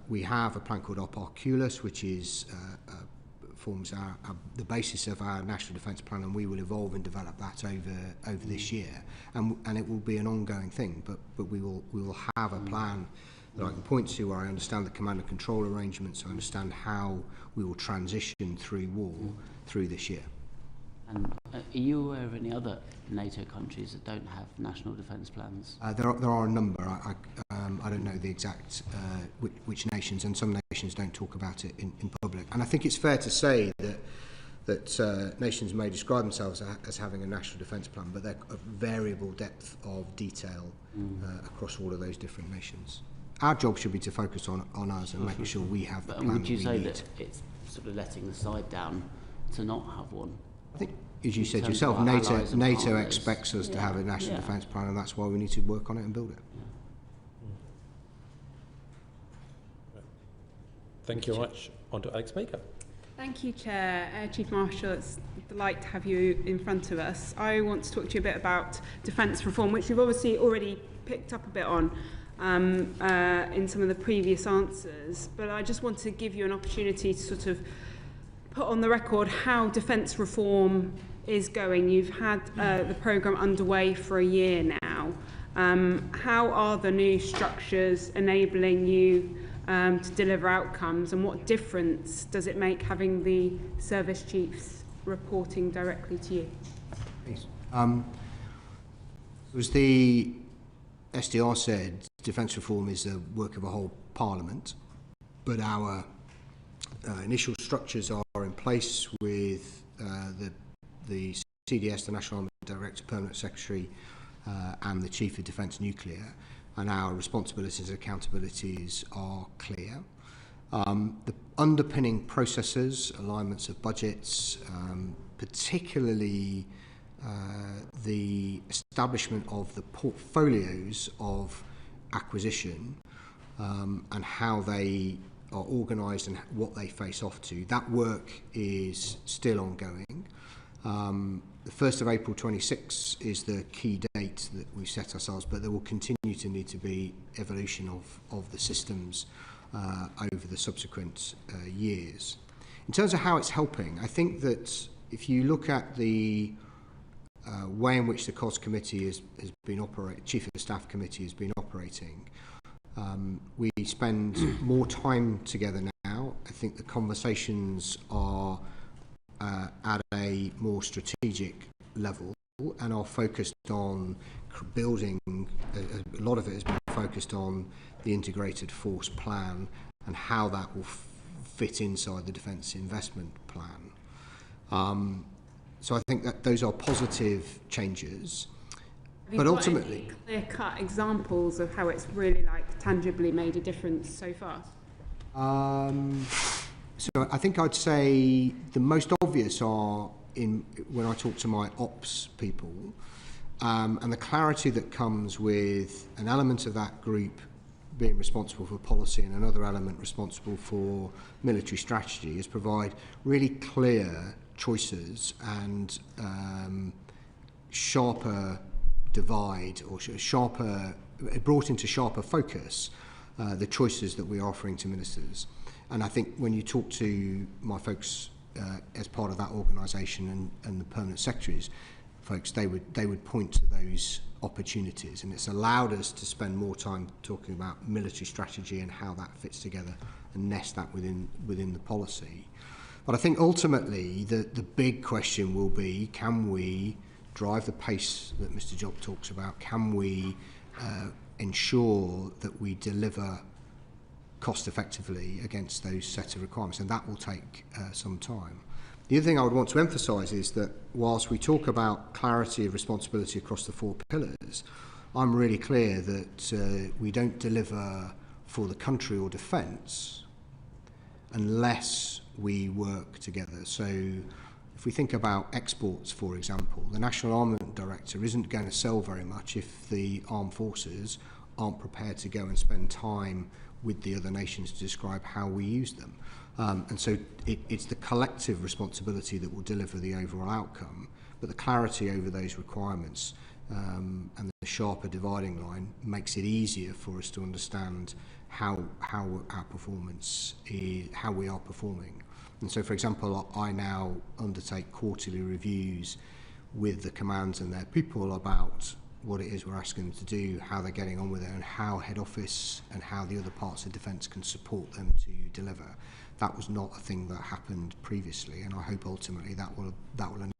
we have a plan called Operculus, which is forms the basis of our national defence plan, and we will evolve and develop that over this year, and it will be an ongoing thing. But we will have a plan that I can point to where I understand the command and control arrangements, I understand how we will transition through war through this year. And are you aware of any other NATO countries that don't have national defence plans? There are a number. I don't know the exact which nations, and some nations don't talk about it in public. And I think it's fair to say that nations may describe themselves as having a national defence plan, but they're of variable depth of detail across all of those different nations. Our job should be to focus on us and making sure we have the plan that we need. Would you say that it's sort of letting the side down to not have one? I think, as you said yourself, NATO expects us to have a national defence plan, and that's why we need to work on it and build it. Thank you very much. On to Alex Baker. Thank you, Chair. Chief Marshal, it's a delight to have you in front of us. I want to talk to you a bit about defence reform, which you've obviously already picked up a bit on in some of the previous answers, but I just want to give you an opportunity to sort of put on the record how defence reform is going. You've had the programme underway for a year now. How are the new structures enabling you to deliver outcomes, and what difference does it make having the service chiefs reporting directly to you? Please. As the SDR said, defence reform is the work of a whole Parliament, but our initial structures are in place with the CDS, the National Army Director, Permanent Secretary, and the Chief of Defence Nuclear, and our responsibilities and accountabilities are clear. The underpinning processes, alignments of budgets, particularly the establishment of the portfolios of acquisition and how they are organised and what they face off to, that work is still ongoing. The 1st of April 26 is the key date that we've set ourselves, but there will continue to need to be evolution of the systems over the subsequent years. In terms of how it's helping, I think that if you look at the way in which the COS committee has been operating, Chief of Staff committee has been operating, we spend more time together now. I think the conversations are at a more strategic level and are focused on building, a lot of it has been focused on the integrated force plan and how that will fit inside the defence investment plan. So I think that those are positive changes. Have but you ultimately, got any clear-cut examples of how it's really tangibly made a difference so far? So I think I'd say the most obvious are when I talk to my ops people, and the clarity that comes with an element of that group being responsible for policy and another element responsible for military strategy is provide really clear choices and sharper divide or brought into sharper focus the choices that we are offering to ministers. And I think when you talk to my folks as part of that organisation and the permanent secretaries folks, they would point to those opportunities, and it's allowed us to spend more time talking about military strategy and how that fits together and nest that within the policy. But I think ultimately the big question will be, can we drive the pace that Mr. Job talks about? Can we ensure that we deliver cost effectively against those set of requirements? And that will take some time. The other thing I would want to emphasise is that whilst we talk about clarity of responsibility across the 4 pillars, I'm really clear that we don't deliver for the country or defence unless we work together. So if we think about exports, for example, the National Armament Director isn't going to sell very much if the armed forces aren't prepared to go and spend time with the other nations to describe how we use them. And so it's the collective responsibility that will deliver the overall outcome, but the clarity over those requirements and the sharper dividing line makes it easier for us to understand how our performance is, how we are performing. And so, for example, I now undertake quarterly reviews with the commands and their people about what it is we're asking them to do, how they're getting on with it, and how head office and how the other parts of defence can support them to deliver. That was not a thing that happened previously, and I hope ultimately that will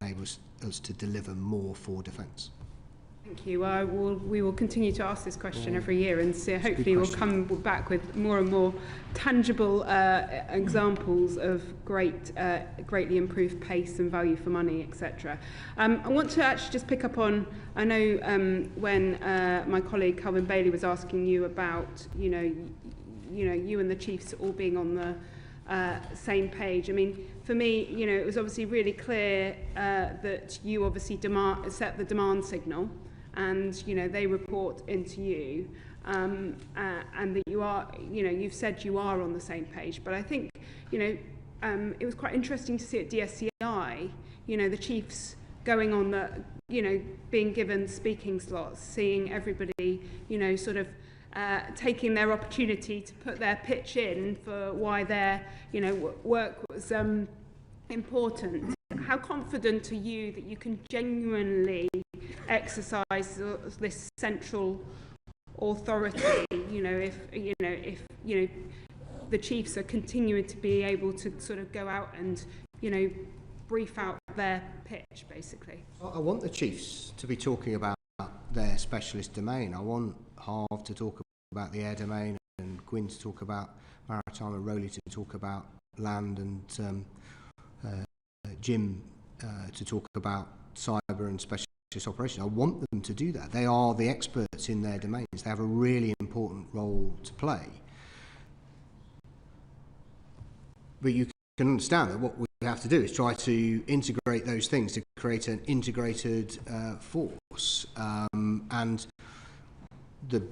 enable us to deliver more for defence. Thank you. We will continue to ask this question every year, and so hopefully we'll come back with more and more tangible examples of greatly improved pace and value for money, etc. I want to actually just pick up on, I know when my colleague Calvin Bailey was asking you about, you and the chiefs all being on the same page. I mean, for me, it was obviously really clear that you obviously set the demand signal, and they report into you, and that you are, you've said you are on the same page. But I think, it was quite interesting to see at DSCI, the chiefs going on the, being given speaking slots, seeing everybody, sort of taking their opportunity to put their pitch in for why their, work was important. How confident are you that you can genuinely exercise this central authority? If the chiefs are continuing to be able to sort of go out and brief out their pitch, basically. I want the chiefs to be talking about their specialist domain. I want Harv to talk about the air domain, and Gwyn to talk about maritime, and Rowley to talk about land, and Jim to talk about cyber and specialist operations. I want them to do that. They are the experts in their domains. They have a really important role to play. But you can understand that what we have to do is try to integrate those things to create an integrated force. And the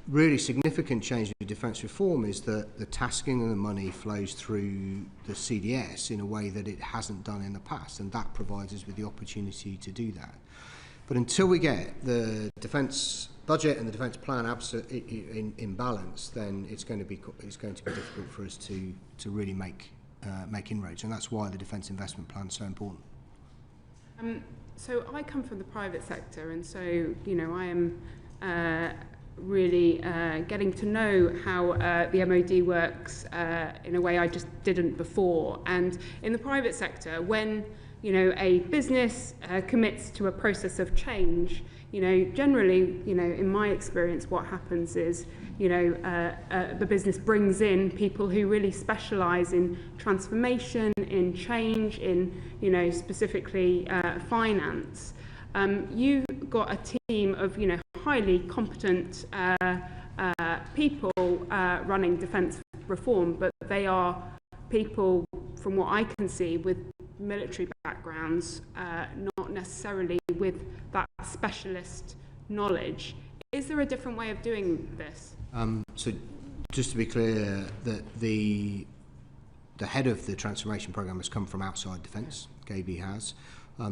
really significant change in defence reform is that the tasking and the money flows through the CDS in a way that it hasn't done in the past, and that provides us with the opportunity to do that. But until we get the defence budget and the defence plan in balance, then it's going to be difficult for us to really make inroads, and that's why the defence investment plan is so important. So I come from the private sector, and so I am really getting to know how the MOD works in a way I just didn't before. And in the private sector, when a business commits to a process of change, generally, in my experience, what happens is, the business brings in people who really specialise in transformation, in change, in, specifically finance. You've got a team of, highly competent people running defence reform, but they are people, from what I can see, with military backgrounds, not necessarily with that specialist knowledge. Is there a different way of doing this? So just to be clear, that the head of the transformation programme has come from outside defence. Gaby has.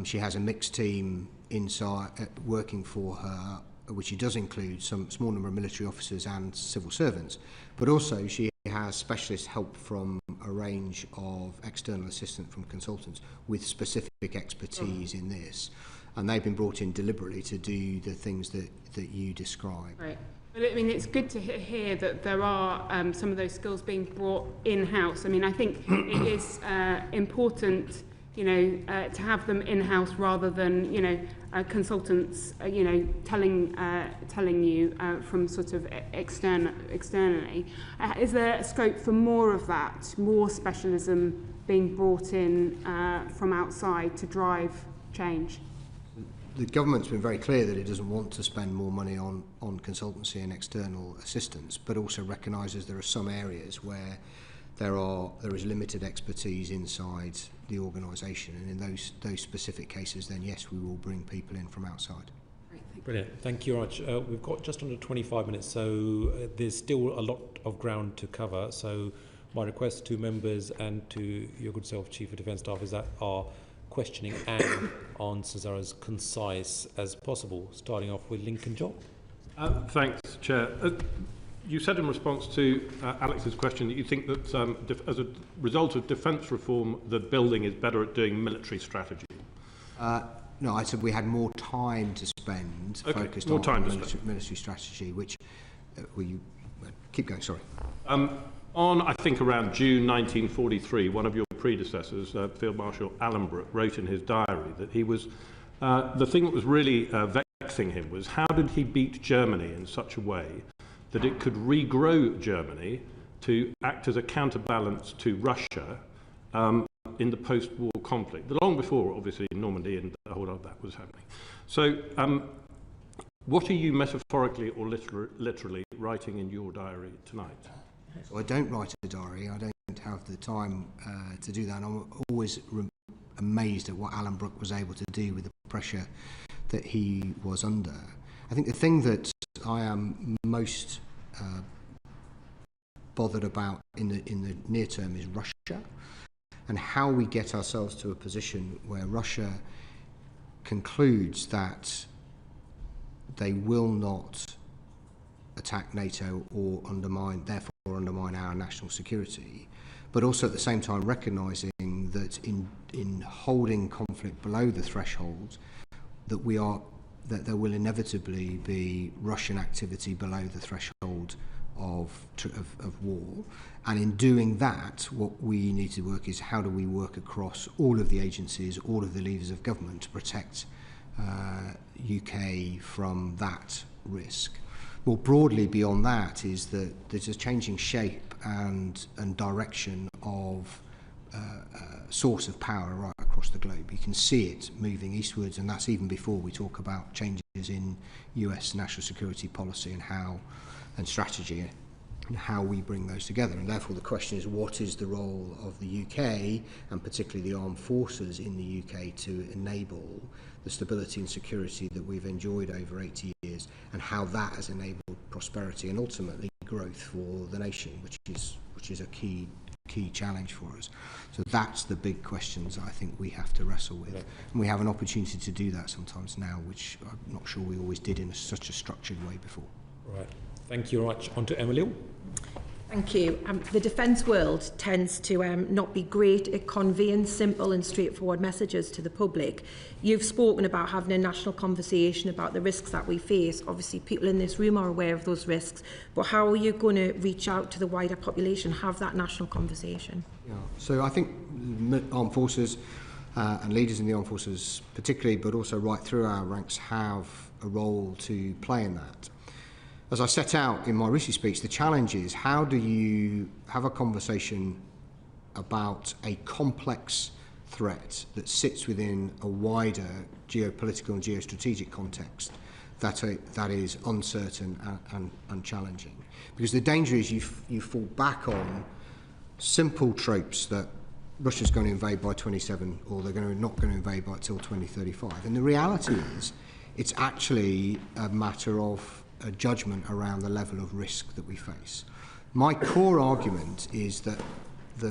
She has a mixed team inside working for her, which does include some small number of military officers and civil servants, but also she has specialist help from a range of external assistance from consultants with specific expertise in this. and they've been brought in deliberately to do the things that you describe. Right. But I mean, it's good to hear that there are some of those skills being brought in-house. I mean, I think it is important, to have them in-house rather than, consultants, telling you from sort of externally. Is there scope for more of that, more specialism being brought in from outside to drive change? The government's been very clear that it doesn't want to spend more money on consultancy and external assistance, but also recognises there are some areas where there is limited expertise inside the organisation, and in those specific cases, then yes, we will bring people in from outside. Brilliant. Thank you very much. We've got just under 25 minutes, so there's still a lot of ground to cover. So my request to members and to your good self, Chief of Defence Staff, is that our questioning and answers are as concise as possible, starting off with Lincoln Job. Thanks, Chair. You said in response to Alex's question that you think that as a result of defence reform, the building is better at doing military strategy. No, I said we had more time to spend focused on military strategy, which keep going, sorry. On, I think, around June 1943, one of your predecessors, Field Marshal Allenbrook, wrote in his diary that he was, the thing that was really vexing him was how did he beat Germany in such a way that it could regrow Germany to act as a counterbalance to Russia in the post-war conflict, long before, obviously, Normandy and the whole of that was happening. So what are you metaphorically or literally writing in your diary tonight? So I don't write a diary. I don't have the time to do that. And I'm always amazed at what Allenbrook was able to do with the pressure that he was under. I think the thing that I am most bothered about in the near term is Russia, and how we get ourselves to a position where Russia concludes that they will not attack NATO or undermine our national security, but also at the same time recognising that in holding conflict below the threshold, that there will inevitably be Russian activity below the threshold of war, and in doing that, what we need to work is how do we work across all of the agencies, all of the levers of government to protect UK from that risk. More broadly beyond that is that there's a changing shape and direction of source of power right across the globe. You can see it moving eastwards, and that's even before we talk about changes in US national security policy and strategy and how we bring those together. And therefore the question is, what is the role of the UK, and particularly the armed forces in the UK, to enable the stability and security that we've enjoyed over 80 years, and how that has enabled prosperity and ultimately growth for the nation, which is a key challenge for us. So that's the big questions I think we have to wrestle with. And we have an opportunity to do that sometimes now, which I'm not sure we always did in such a structured way before. Right. Thank you very much. On to Emily. Thank you. The defence world tends to not be great at conveying simple and straightforward messages to the public. You've spoken about having a national conversation about the risks that we face. Obviously, people in this room are aware of those risks, but how are you going to reach out to the wider population, have that national conversation? Yeah. So I think armed forces and leaders in the armed forces particularly, but also right through our ranks, have a role to play in that. As I set out in my recent speech, the challenge is how do you have a conversation about a complex threat that sits within a wider geopolitical and geostrategic context that is uncertain and challenging. Because the danger is you fall back on simple tropes that Russia's going to invade by 27 or they're not going to invade by till 2035. And the reality is it's actually a matter of a judgment around the level of risk that we face. My core argument is that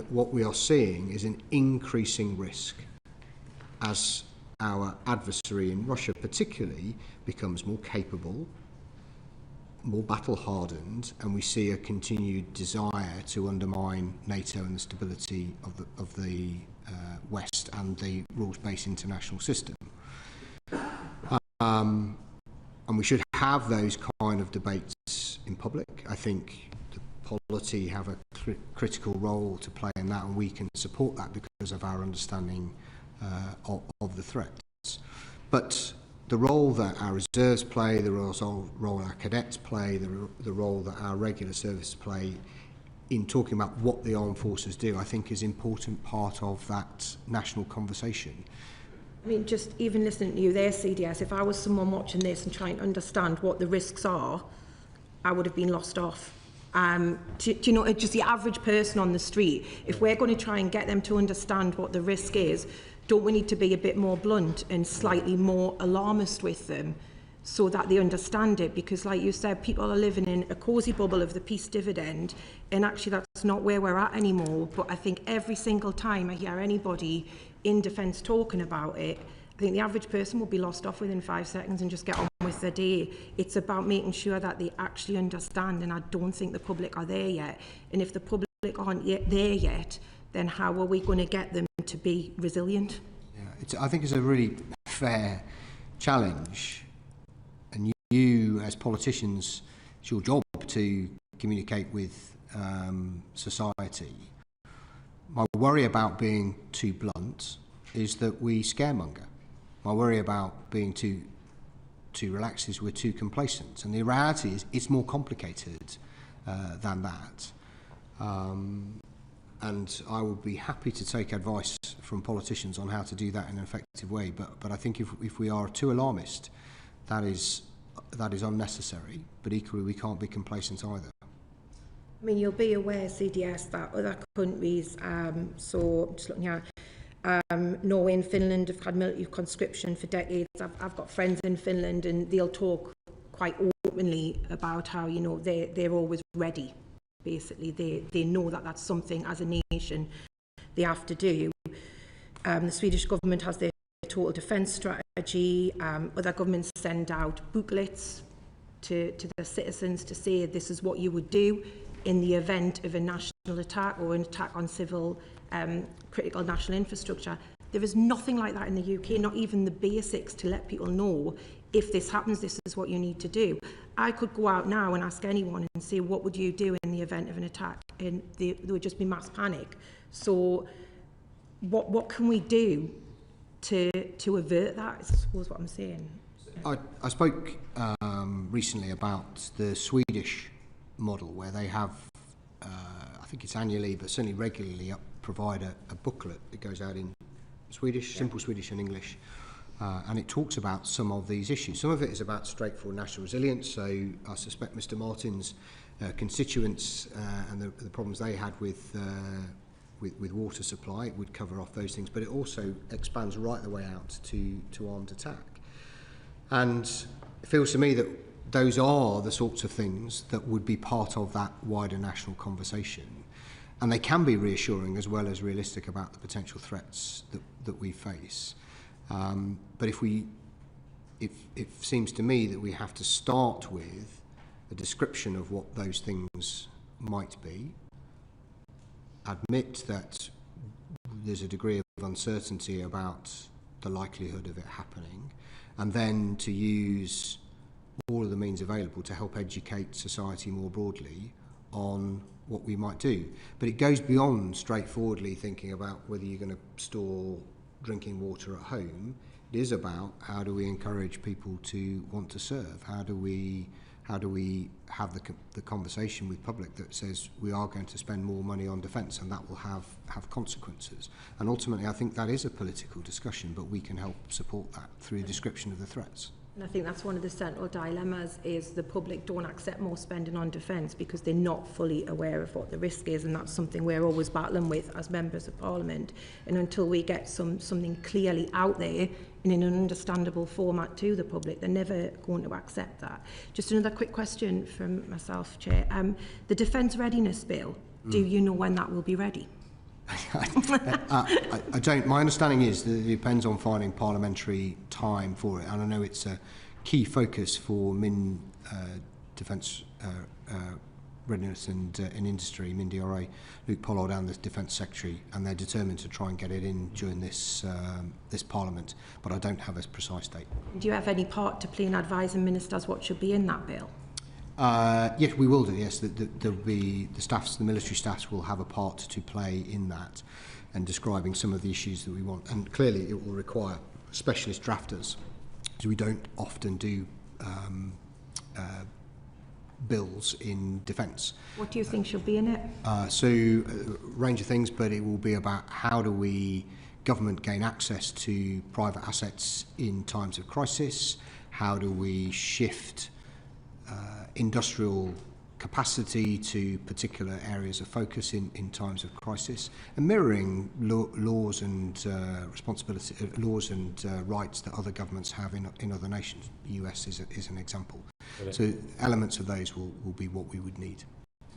what we are seeing is an increasing risk as our adversary in Russia particularly becomes more capable, more battle-hardened, and we see a continued desire to undermine NATO and the stability of the West and the rules-based international system. And we should have those kind of debates in public. I think the polity have a critical role to play in that, and we can support that because of our understanding of the threats. But the role that our reserves play, the role our cadets play, the role that our regular services play in talking about what the armed forces do, I think is an important part of that national conversation. I mean, just even listening to you there, CDS, if I was someone watching this and trying to understand what the risks are, I would have been lost off. Do you know, just the average person on the street, if we're going to try and get them to understand what the risk is, don't we need to be a bit more blunt and slightly more alarmist with them so that they understand it? Because like you said, people are living in a cosy bubble of the peace dividend, and actually that's not where we're at anymore. But I think every single time I hear anybody in defence talking about it, I think the average person will be lost off within 5 seconds and just get on with their day. It's about making sure that they actually understand, and I don't think the public are there yet. And if the public aren't there yet, then how are we going to get them to be resilient? Yeah, I think it's a really fair challenge, and you as politicians, it's your job to communicate with society. My worry about being too blunt is that we scaremonger. My worry about being too relaxed is we're too complacent. And the reality is it's more complicated than that. And I would be happy to take advice from politicians on how to do that in an effective way. But I think if we are too alarmist, that is unnecessary. But equally, we can't be complacent either. I mean, you'll be aware, CDS, that other countries, so just looking at Norway and Finland have had military conscription for decades. I've got friends in Finland, and they'll talk quite openly about how, you know, they're always ready. Basically, they know that that's something as a nation they have to do. The Swedish government has their total defence strategy. Other governments send out booklets to their citizens to say this is what you would do in the event of a national attack or an attack on civil critical national infrastructure. There is nothing like that in the UK, not even the basics to let people know if this happens, this is what you need to do. I could go out now and ask anyone and say, what would you do in the event of an attack? And there would just be mass panic. So what can we do to avert that, I suppose what I'm saying. I spoke recently about the Swedish model where they have, I think it's annually, but certainly regularly, provide a booklet that goes out in Swedish, simple Swedish and English, and it talks about some of these issues. Some of it is about straightforward national resilience, so I suspect Mr Martin's constituents and the problems they had with water supply would cover off those things, but it also expands right the way out to armed attack. And it feels to me that those are the sorts of things that would be part of that wider national conversation. And they can be reassuring as well as realistic about the potential threats that we face. But it seems to me that we have to start with a description of what those things might be, admit that there's a degree of uncertainty about the likelihood of it happening, and then to use all of the means available to help educate society more broadly on what we might do. But it goes beyond straightforwardly thinking about whether you're going to store drinking water at home. It is about how do we encourage people to want to serve? How do we have the conversation with public that says we are going to spend more money on defence, and that will have consequences. And ultimately I think that is a political discussion, but we can help support that through the description of the threats. And I think that's one of the central dilemmas, is the public don't accept more spending on defence because they're not fully aware of what the risk is, and that's something we're always battling with as members of Parliament. And until we get something clearly out there and in an understandable format to the public, they're never going to accept that. Just another quick question from myself, Chair. The Defence Readiness Bill, do you know when that will be ready? I don't. My understanding is that it depends on finding parliamentary time for it, and I know it's a key focus for Defence Readiness and Industry, MINDRA, Luke Pollard and the Defence Secretary, and they're determined to try and get it in during this Parliament, but I don't have a precise date. Do you have any part to play in advising ministers what should be in that bill? Yes, we will do, yes. There'll be the military staffs will have a part to play in that and describing some of the issues that we want. And clearly it will require specialist drafters, because we don't often do bills in defence. What do you think should be in it? So a range of things, but it will be about how do we government gain access to private assets in times of crisis, how do we shift industrial capacity to particular areas of focus in times of crisis, and mirroring laws and responsibility, laws and rights that other governments have in other nations. The US is an example. Brilliant. So elements of those will be what we would need.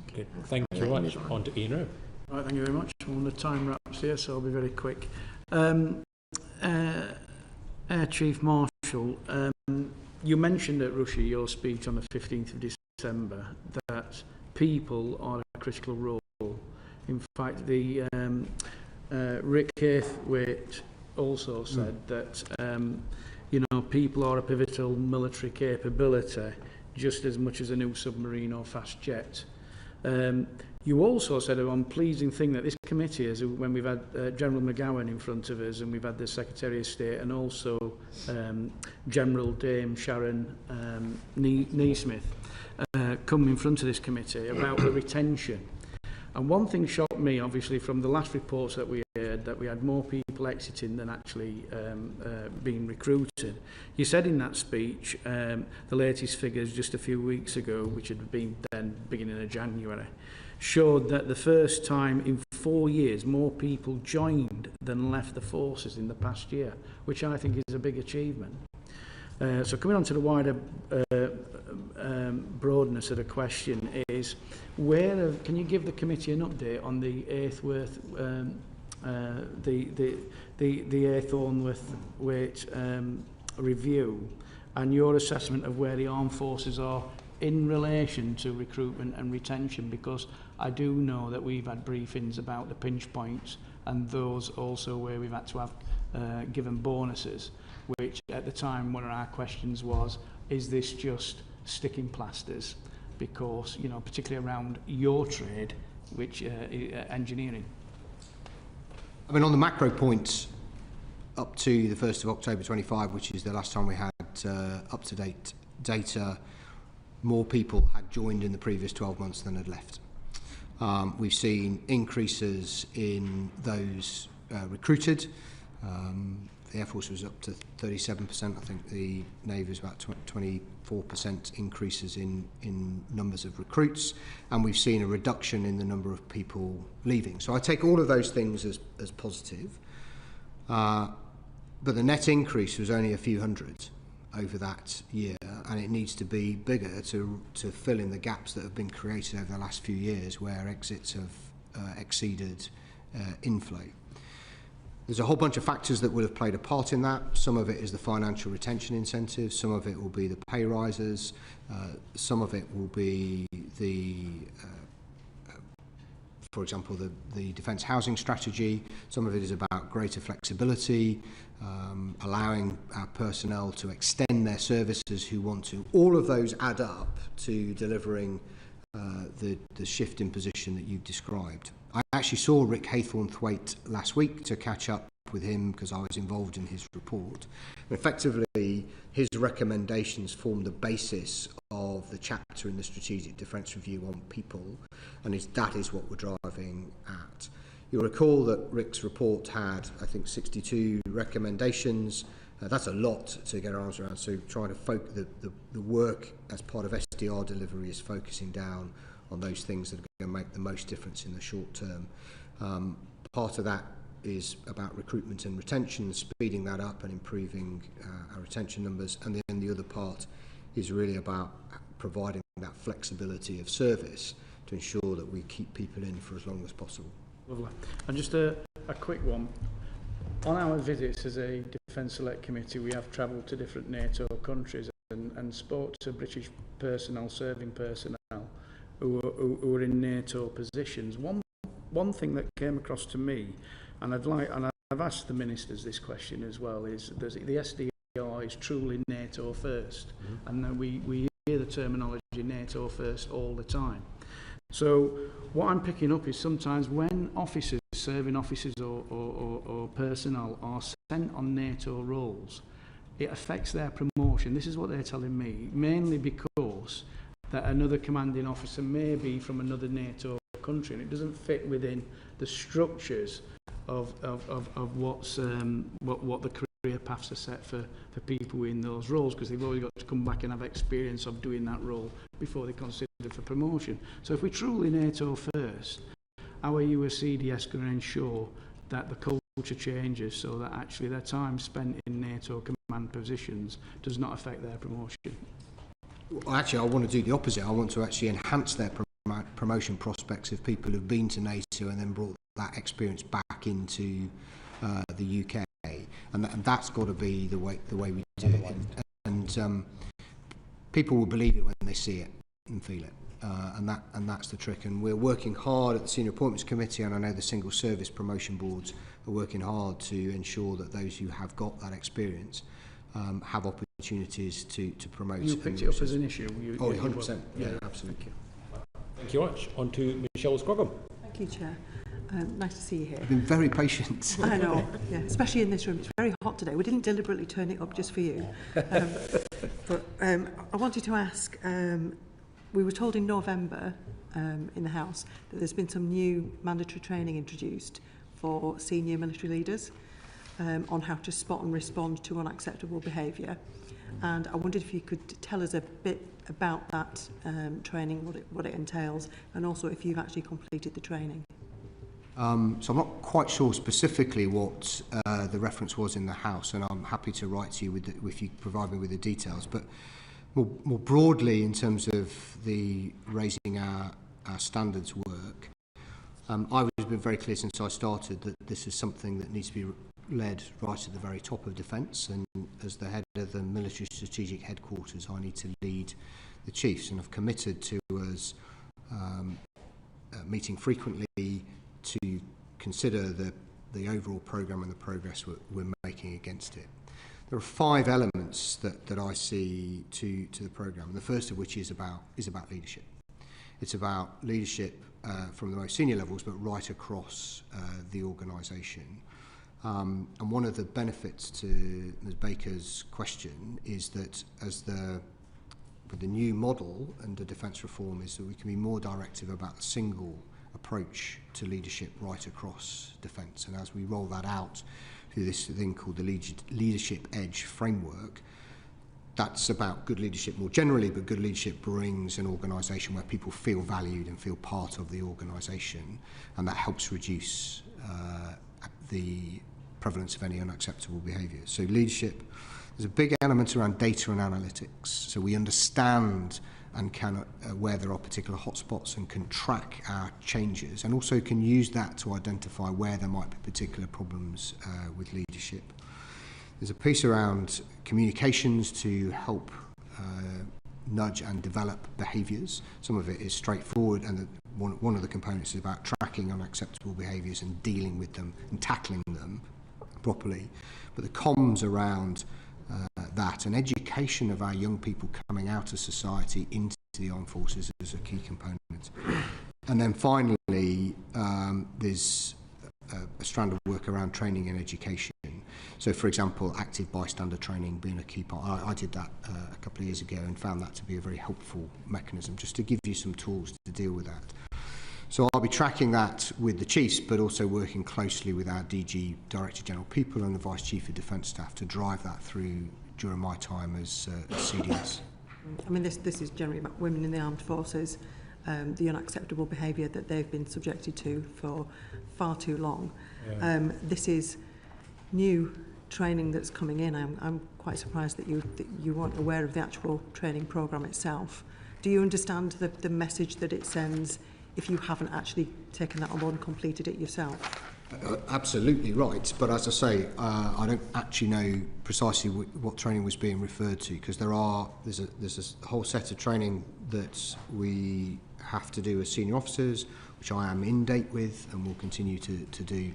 Okay. Thank you very much. On to Ian Rowe. Right, thank you very much. Well, the time wraps here, so I'll be very quick. Air Chief Marshal, you mentioned at Russia, your speech on the 15th of December, that people are a critical role. In fact, the Rick Haythwaite also said that people are a pivotal military capability just as much as a new submarine or fast jet. You also said a pleasing thing that this committee is, when we've had General McGowan in front of us and we've had the Secretary of State and also General Dame Sharon Neesmith come in front of this committee about the retention. And one thing shocked me, obviously, from the last reports that we heard, that we had more people exiting than actually being recruited. You said in that speech, the latest figures just a few weeks ago, which had been then beginning of January, showed that the first time in 4 years more people joined than left the forces in the past year, which I think is a big achievement. So coming on to the wider broadness of the question is, can you give the committee an update on the Haythwaite, the Haythwaite review, and your assessment of where the armed forces are in relation to recruitment and retention? Because I do know that we've had briefings about the pinch points and those also where we've had to have given bonuses, which at the time one of our questions was, is this just sticking plasters? Because, particularly around your trade, which engineering. I mean, on the macro points, up to the 1st of October 25, which is the last time we had up-to-date data, more people had joined in the previous 12 months than had left. We've seen increases in those recruited. The Air Force was up to 37%. I think the Navy was about 24% increases in numbers of recruits. And we've seen a reduction in the number of people leaving. So I take all of those things as positive. But the net increase was only a few hundred over that year, and it needs to be bigger to fill in the gaps that have been created over the last few years where exits have exceeded inflow. There's a whole bunch of factors that will have played a part in that. Some of it is the financial retention incentives, some of it will be the pay rises, some of it will be for example, the defence housing strategy. Some of it is about greater flexibility, allowing our personnel to extend their services who want to. All of those add up to delivering the shift in position that you've described. I actually saw Rick Haythwaite last week to catch up with him because I was involved in his report. Effectively, his recommendations form the basis of the chapter in the Strategic Defence Review on people, and that is what we're driving at. You'll recall that Rick's report had, I think, 62 recommendations. That's a lot to get our arms around, so trying to focus the work as part of SDR delivery is focusing down on those things that are going to make the most difference in the short term. Part of that is about recruitment and retention, speeding that up and improving our retention numbers, and then the other part is really about providing that flexibility of service to ensure that we keep people in for as long as possible. Lovely. And just a quick one. On our visits as a Defence Select Committee, we have travelled to different NATO countries and spoke to British personnel, serving personnel, who are in NATO positions. One thing that came across to me, and I've asked the ministers this question as well, is the SDR is truly NATO first, and then we hear the terminology NATO first all the time. So what I'm picking up is sometimes when officers, serving officers or personnel are sent on NATO roles, it affects their promotion. This is what they're telling me, mainly because that another commanding officer may be from another NATO country, and it doesn't fit within the structures of what the career paths are set for people in those roles, because they've always got to come back and have experience of doing that role before they're considered for promotion. So if we're truly NATO first, how are you as CDS going to ensure that the culture changes so that actually their time spent in NATO command positions does not affect their promotion? Well, actually, I want to do the opposite. I want to actually enhance their promotion prospects of people who've been to NATO and then brought that experience back into the UK, and that's got to be the way we do it. And people will believe it when they see it and feel it, and that's the trick. And we're working hard at the Senior Appointments Committee, and I know the Single Service Promotion Boards are working hard to ensure that those who have got that experience have opportunities to promote. You picked it up as an issue. 100%. Yeah, absolutely. Thank you very much. On to Michelle Scroggum. Thank you, Chair. Nice to see you here. You've been very patient. I know, yeah, especially in this room. It's very hot today. We didn't deliberately turn it up just for you. But I wanted to ask, we were told in November in the House that there's been some new mandatory training introduced for senior military leaders on how to spot and respond to unacceptable behaviour. And I wondered if you could tell us a bit about that training, what it entails, and also if you've actually completed the training. So I'm not quite sure specifically what the reference was in the House, and I'm happy to write to you if you provide me with the details. But more broadly, in terms of the raising our standards work, I've been very clear since I started that this is something that needs to be led right at the very top of defence, and as the head of the military strategic headquarters, I need to lead the chiefs, and I've committed to us meeting frequently to consider the overall programme and the progress we're making against it. There are 5 elements that I see to the programme. The first of which is about leadership. It's about leadership from the most senior levels, but right across the organisation. And one of the benefits to Ms Baker's question is that with the new model under defence reform is that we can be more directive about the single approach to leadership right across defence. And as we roll that out through this thing called the Leadership Edge framework, that's about good leadership more generally, but good leadership brings an organisation where people feel valued and feel part of the organisation, and that helps reduce the prevalence of any unacceptable behaviour. So leadership, there's a big element around data and analytics, so we understand and can where there are particular hotspots and can track our changes, and also can use that to identify where there might be particular problems with leadership. There's a piece around communications to help nudge and develop behaviours. Some of it is straightforward, and one of the components is about tracking unacceptable behaviours and dealing with them and tackling them properly. But the comms around that and education of our young people coming out of society into the armed forces is a key component. And then finally, there's a strand of work around training and education. So, for example, active bystander training being a key part. I did that a couple of years ago and found that to be a very helpful mechanism, just to give you some tools to deal with that. So I'll be tracking that with the chiefs, but also working closely with our DG, Director General People, and the Vice Chief of Defence Staff to drive that through during my time as CDS. I mean, this is generally about women in the armed forces, the unacceptable behaviour that they've been subjected to for far too long. Yeah. This is new training that's coming in. I'm quite surprised that you weren't aware of the actual training programme itself. Do you understand the message that it sends if you haven't actually taken that on board and completed it yourself? Absolutely right, but as I say, I don't actually know precisely what training was being referred to, because there's a whole set of training that we have to do as senior officers, which I am in date with and will continue to do,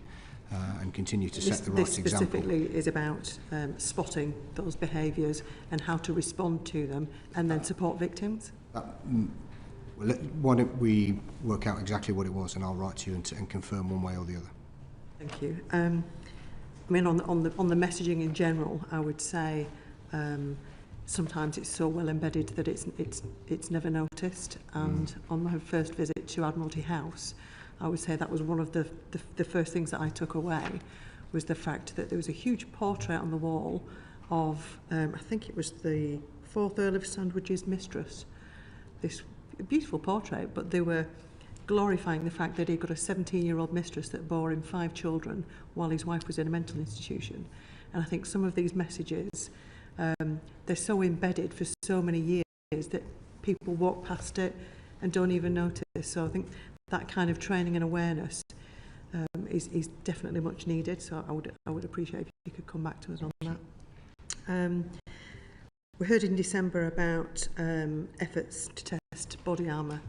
and continue to set the right example. This specifically is about spotting those behaviours and how to respond to them and then support victims? Well, why don't we work out exactly what it was, and I'll write to you and confirm one way or the other. Thank you. I mean, on the messaging in general, I would say sometimes it's so well embedded that it's never noticed. And on my first visit to Admiralty House, I would say that was one of the first things that I took away, was the fact that there was a huge portrait on the wall of, I think it was the 4th Earl of Sandwich's mistress. This beautiful portrait, but they were glorifying the fact that he'd got a 17-year-old mistress that bore him 5 children while his wife was in a mental institution. And I think some of these messages, they're so embedded for so many years that people walk past it and don't even notice. So I think that kind of training and awareness is definitely much needed. So I would appreciate if you could come back to us on that. We heard in December about efforts to test body armour,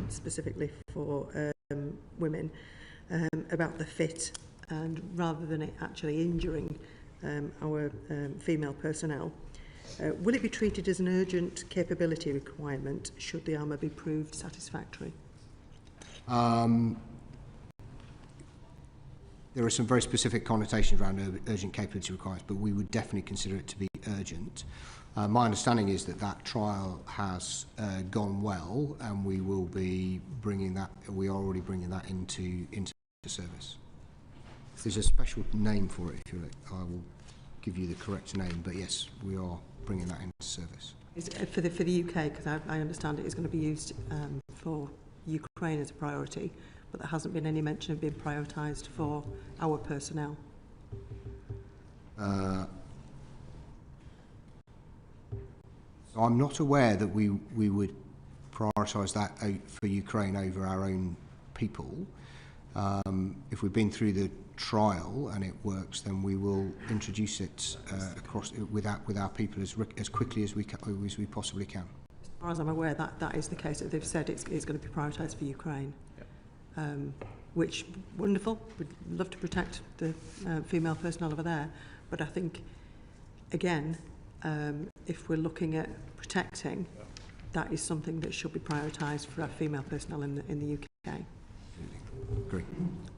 specifically for women, about the fit, and rather than it actually injuring our female personnel. Will it be treated as an urgent capability requirement should the armour be proved satisfactory? There are some very specific connotations around urgent capability requirements, but we would definitely consider it to be urgent. My understanding is that trial has gone well, and we will be bringing that. We are already bringing that into service. There's a special name for it. If you like, I will give you the correct name. But yes, we are bringing that into service. Is it for the UK? Because I understand it is going to be used for Ukraine as a priority, but there hasn't been any mention of being prioritised for our personnel. So I'm not aware that we would prioritise that for Ukraine over our own people. If we've been through the trial and it works, then we will introduce it across with our people as quickly as we possibly can. As far as I'm aware, that is the case. That they've said it's going to be prioritised for Ukraine. Yep. Which, wonderful. We'd love to protect the female personnel over there. But I think, again, if we're looking at protecting, that is something that should be prioritised for our female personnel in the UK. Great.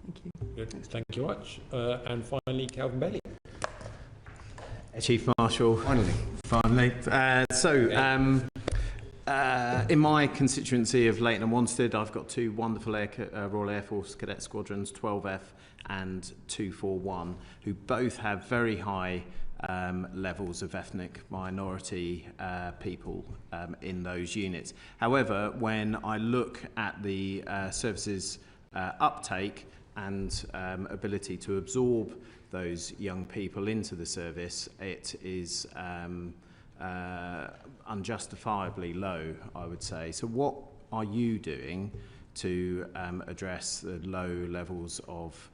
Thank you. Good. Thank you much. And finally, Calvin Bailey. Chief Marshal. Finally. In my constituency of Leighton and Wanstead, I've got 2 wonderful Royal Air Force Cadet Squadrons, 12F and 241, who both have very high levels of ethnic minority people in those units. However, when I look at the services uptake and ability to absorb those young people into the service, it is unjustifiably low, I would say. So what are you doing to address the low levels of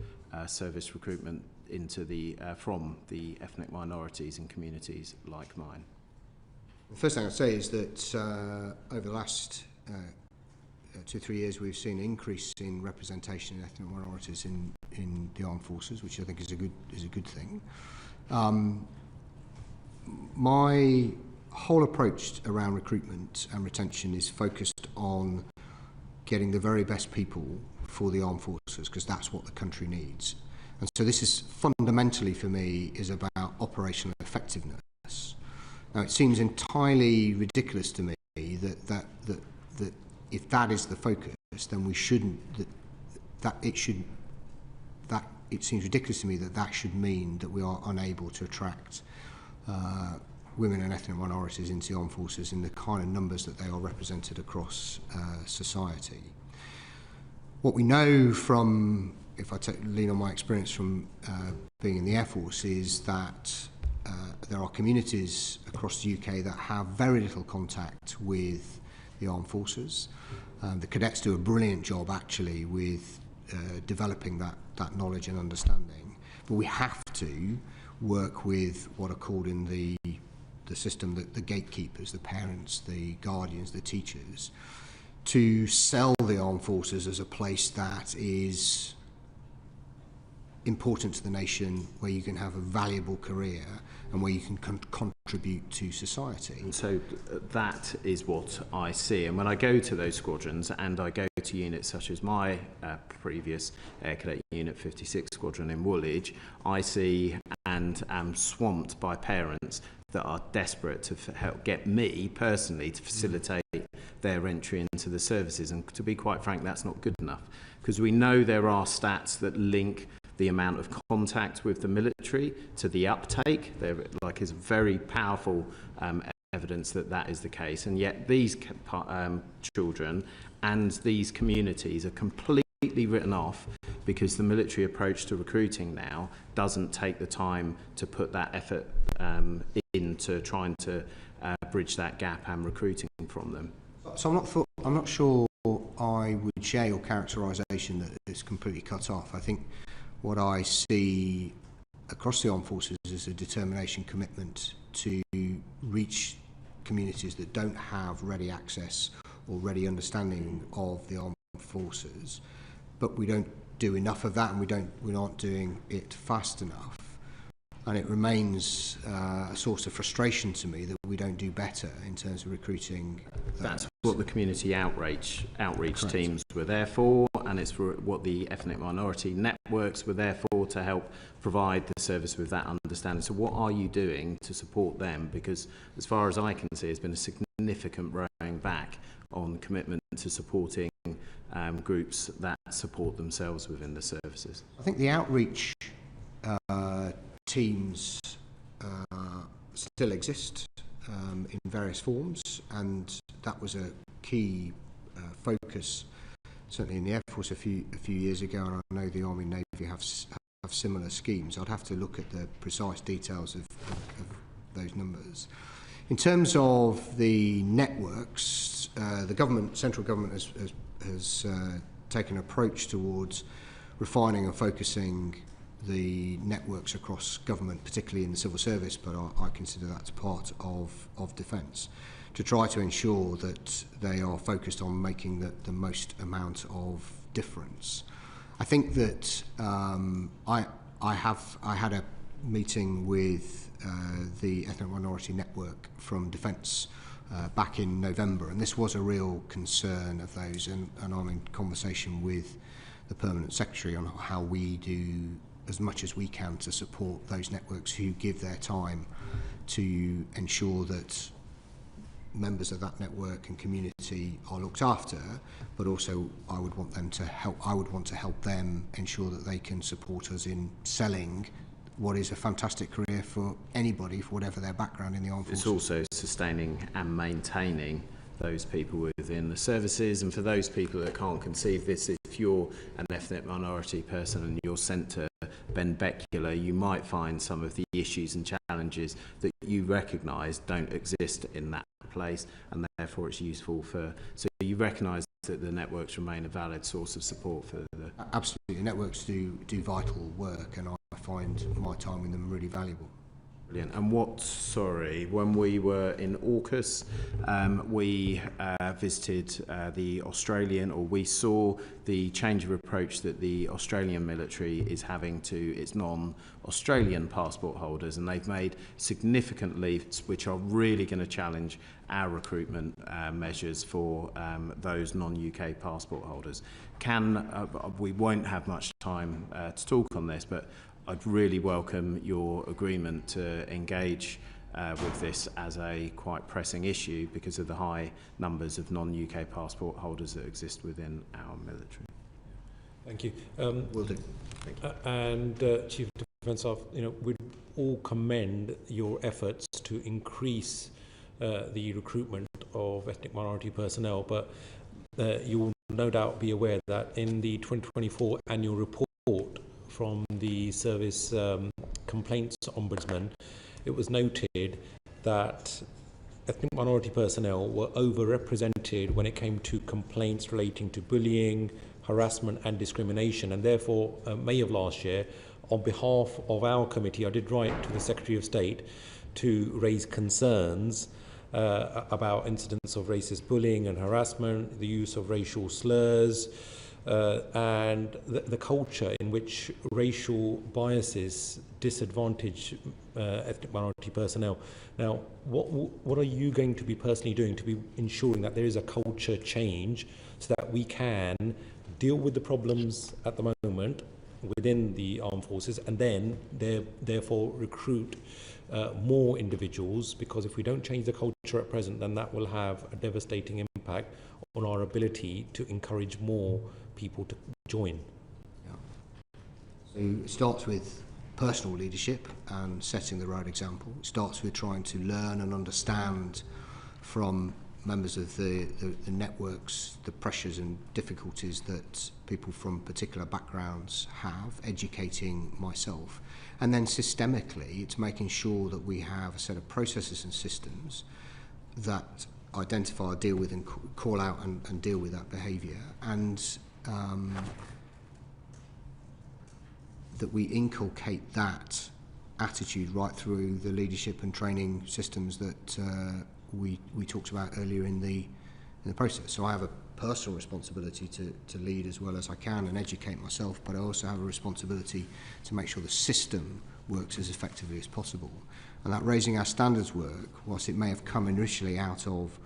service recruitment into from the ethnic minorities and communities like mine? The first thing I'd say is that over the last 2-3 years, we've seen an increase in representation of ethnic minorities in the armed forces, which I think is a good thing. My whole approach around recruitment and retention is focused on getting the very best people for the armed forces, because that's what the country needs. And so this is fundamentally, for me, is about operational effectiveness. Now, it seems entirely ridiculous to me that if that is the focus, then we shouldn't. It seems ridiculous to me that should mean that we are unable to attract women and ethnic minorities into the armed forces in the kind of numbers that they are represented across society. What we know from, if I lean on my experience from being in the Air Force, is that there are communities across the UK that have very little contact with the armed forces. The cadets do a brilliant job, actually, with developing that knowledge and understanding. But we have to work with what are called in the system the gatekeepers, the parents, the guardians, the teachers, to sell the armed forces as a place that is important to the nation, where you can have a valuable career and where you can contribute to society. And so that is what I see. And when I go to those squadrons and I go to units such as my previous Air Cadet Unit 56 Squadron in Woolwich, I see and am swamped by parents that are desperate to help get me personally to facilitate their entry into the services. And to be quite frank, that's not good enough, because we know there are stats that link the amount of contact with the military to the uptake. There is very powerful evidence that that is the case, and yet these children and these communities are completely written off because the military approach to recruiting now doesn't take the time to put that effort into trying to bridge that gap and recruiting from them. So I'm not sure I would share your characterisation that it's completely cut off. I think what I see across the armed forces is a determination, commitment to reach communities that don't have ready access or ready understanding of the armed forces, but we don't do enough of that, and we aren't doing it fast enough. And it remains a source of frustration to me that we don't do better in terms of recruiting. That's what the community outreach Correct. teams were there for, and it's for what the ethnic minority networks were there for, to help provide the service with that understanding. So what are you doing to support them? Because as far as I can see, there's been a significant rowing back on commitment to supporting groups that support themselves within the services. I think the outreach teams still exist in various forms, and that was a key focus certainly in the Air Force a few years ago, and I know the Army and Navy have similar schemes. I'd have to look at the precise details of those numbers. In terms of the networks, the central government has taken an approach towards refining and focusing the networks across government, particularly in the civil service, but I consider that part of defence, to try to ensure that they are focused on making the most amount of difference. I think that I had a meeting with the Ethnic Minority Network from Defence back in November, and this was a real concern of those, and I'm in conversation with the Permanent Secretary on how we do as much as we can to support those networks who give their time to ensure that members of that network and community are looked after, but also I would want to help them ensure that they can support us in selling what is a fantastic career for anybody, for whatever their background in the armed forces. It's also sustaining and maintaining those people within the services, and for those people that can't conceive this, if you're an ethnic minority person and you're sent to Benbecula, you might find some of the issues and challenges that you recognise don't exist in that place, and therefore it's useful so you recognise that the networks remain a valid source of support for the... Absolutely, networks do vital work, and I find my time with them really valuable. Brilliant. And when we were in AUKUS, we visited we saw the change of approach that the Australian military is having to its non-Australian passport holders, and they've made significant leaps which are really going to challenge our recruitment measures for those non-UK passport holders. We won't have much time to talk on this, but I'd really welcome your agreement to engage with this as a quite pressing issue because of the high numbers of non-UK passport holders that exist within our military. Thank you. Will do. Thank you. And Chief Defence Staff, we all commend your efforts to increase the recruitment of ethnic minority personnel, but you will no doubt be aware that in the 2024 annual report from the Service Complaints Ombudsman, it was noted that ethnic minority personnel were overrepresented when it came to complaints relating to bullying, harassment and discrimination, and therefore May of last year, on behalf of our committee, I did write to the Secretary of State to raise concerns about incidents of racist bullying and harassment, the use of racial slurs, and the culture in which racial biases disadvantage ethnic minority personnel. Now, what are you going to be personally doing to be ensuring that there is a culture change so that we can deal with the problems at the moment within the armed forces and then therefore recruit more individuals? Because if we don't change the culture at present, then that will have a devastating impact on our ability to encourage more people to join. Yeah. So it starts with personal leadership and setting the right example. It starts with trying to learn and understand from members of the networks the pressures and difficulties that people from particular backgrounds have, educating myself. And then systemically, it's making sure that we have a set of processes and systems that identify, deal with and call out and deal with that behaviour, and that we inculcate that attitude right through the leadership and training systems that we talked about earlier in the process. So I have a personal responsibility to lead as well as I can and educate myself, but I also have a responsibility to make sure the system works as effectively as possible. And that raising our standards work, whilst it may have come initially out of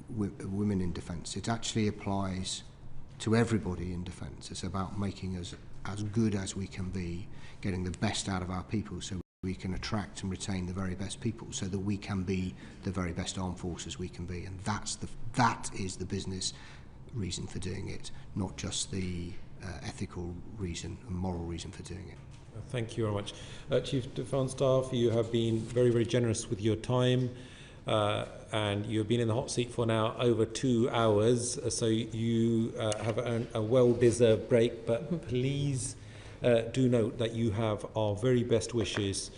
women in defence, it actually applies to everybody in defence. It's about making us as good as we can be, getting the best out of our people so we can attract and retain the very best people so that we can be the very best armed forces we can be. And that is the business reason for doing it, not just the ethical reason and moral reason for doing it. Thank you very much. Chief Defence Staff, you have been very, very generous with your time. And you've been in the hot seat for now over 2 hours, so you have earned a well-deserved break, but please do note that you have our very best wishes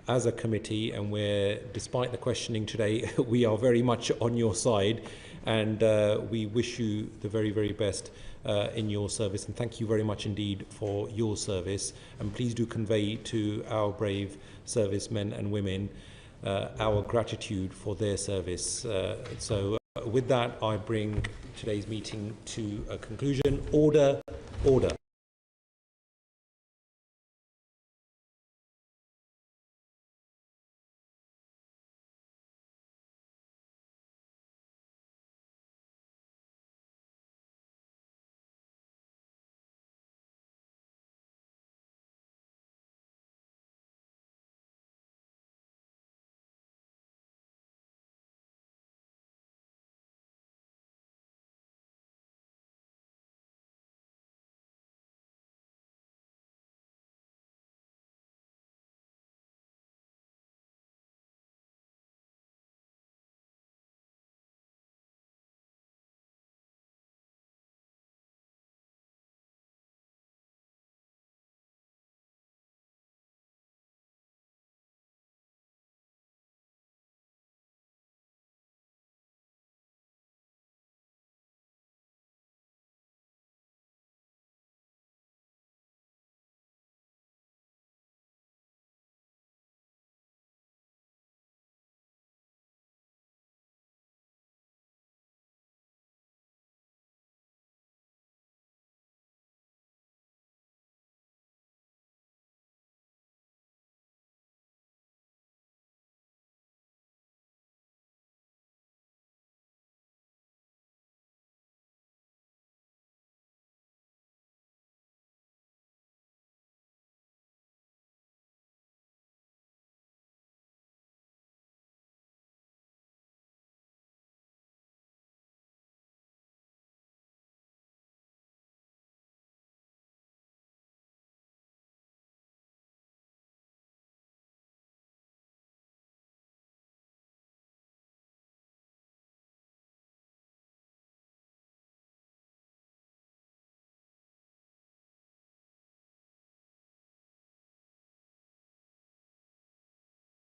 as a committee, and we're, despite the questioning today, we are very much on your side, and we wish you the very, very best in your service, and thank you very much indeed for your service, and please do convey to our brave servicemen and women our gratitude for their service. So with that, I bring today's meeting to a conclusion. Order, order.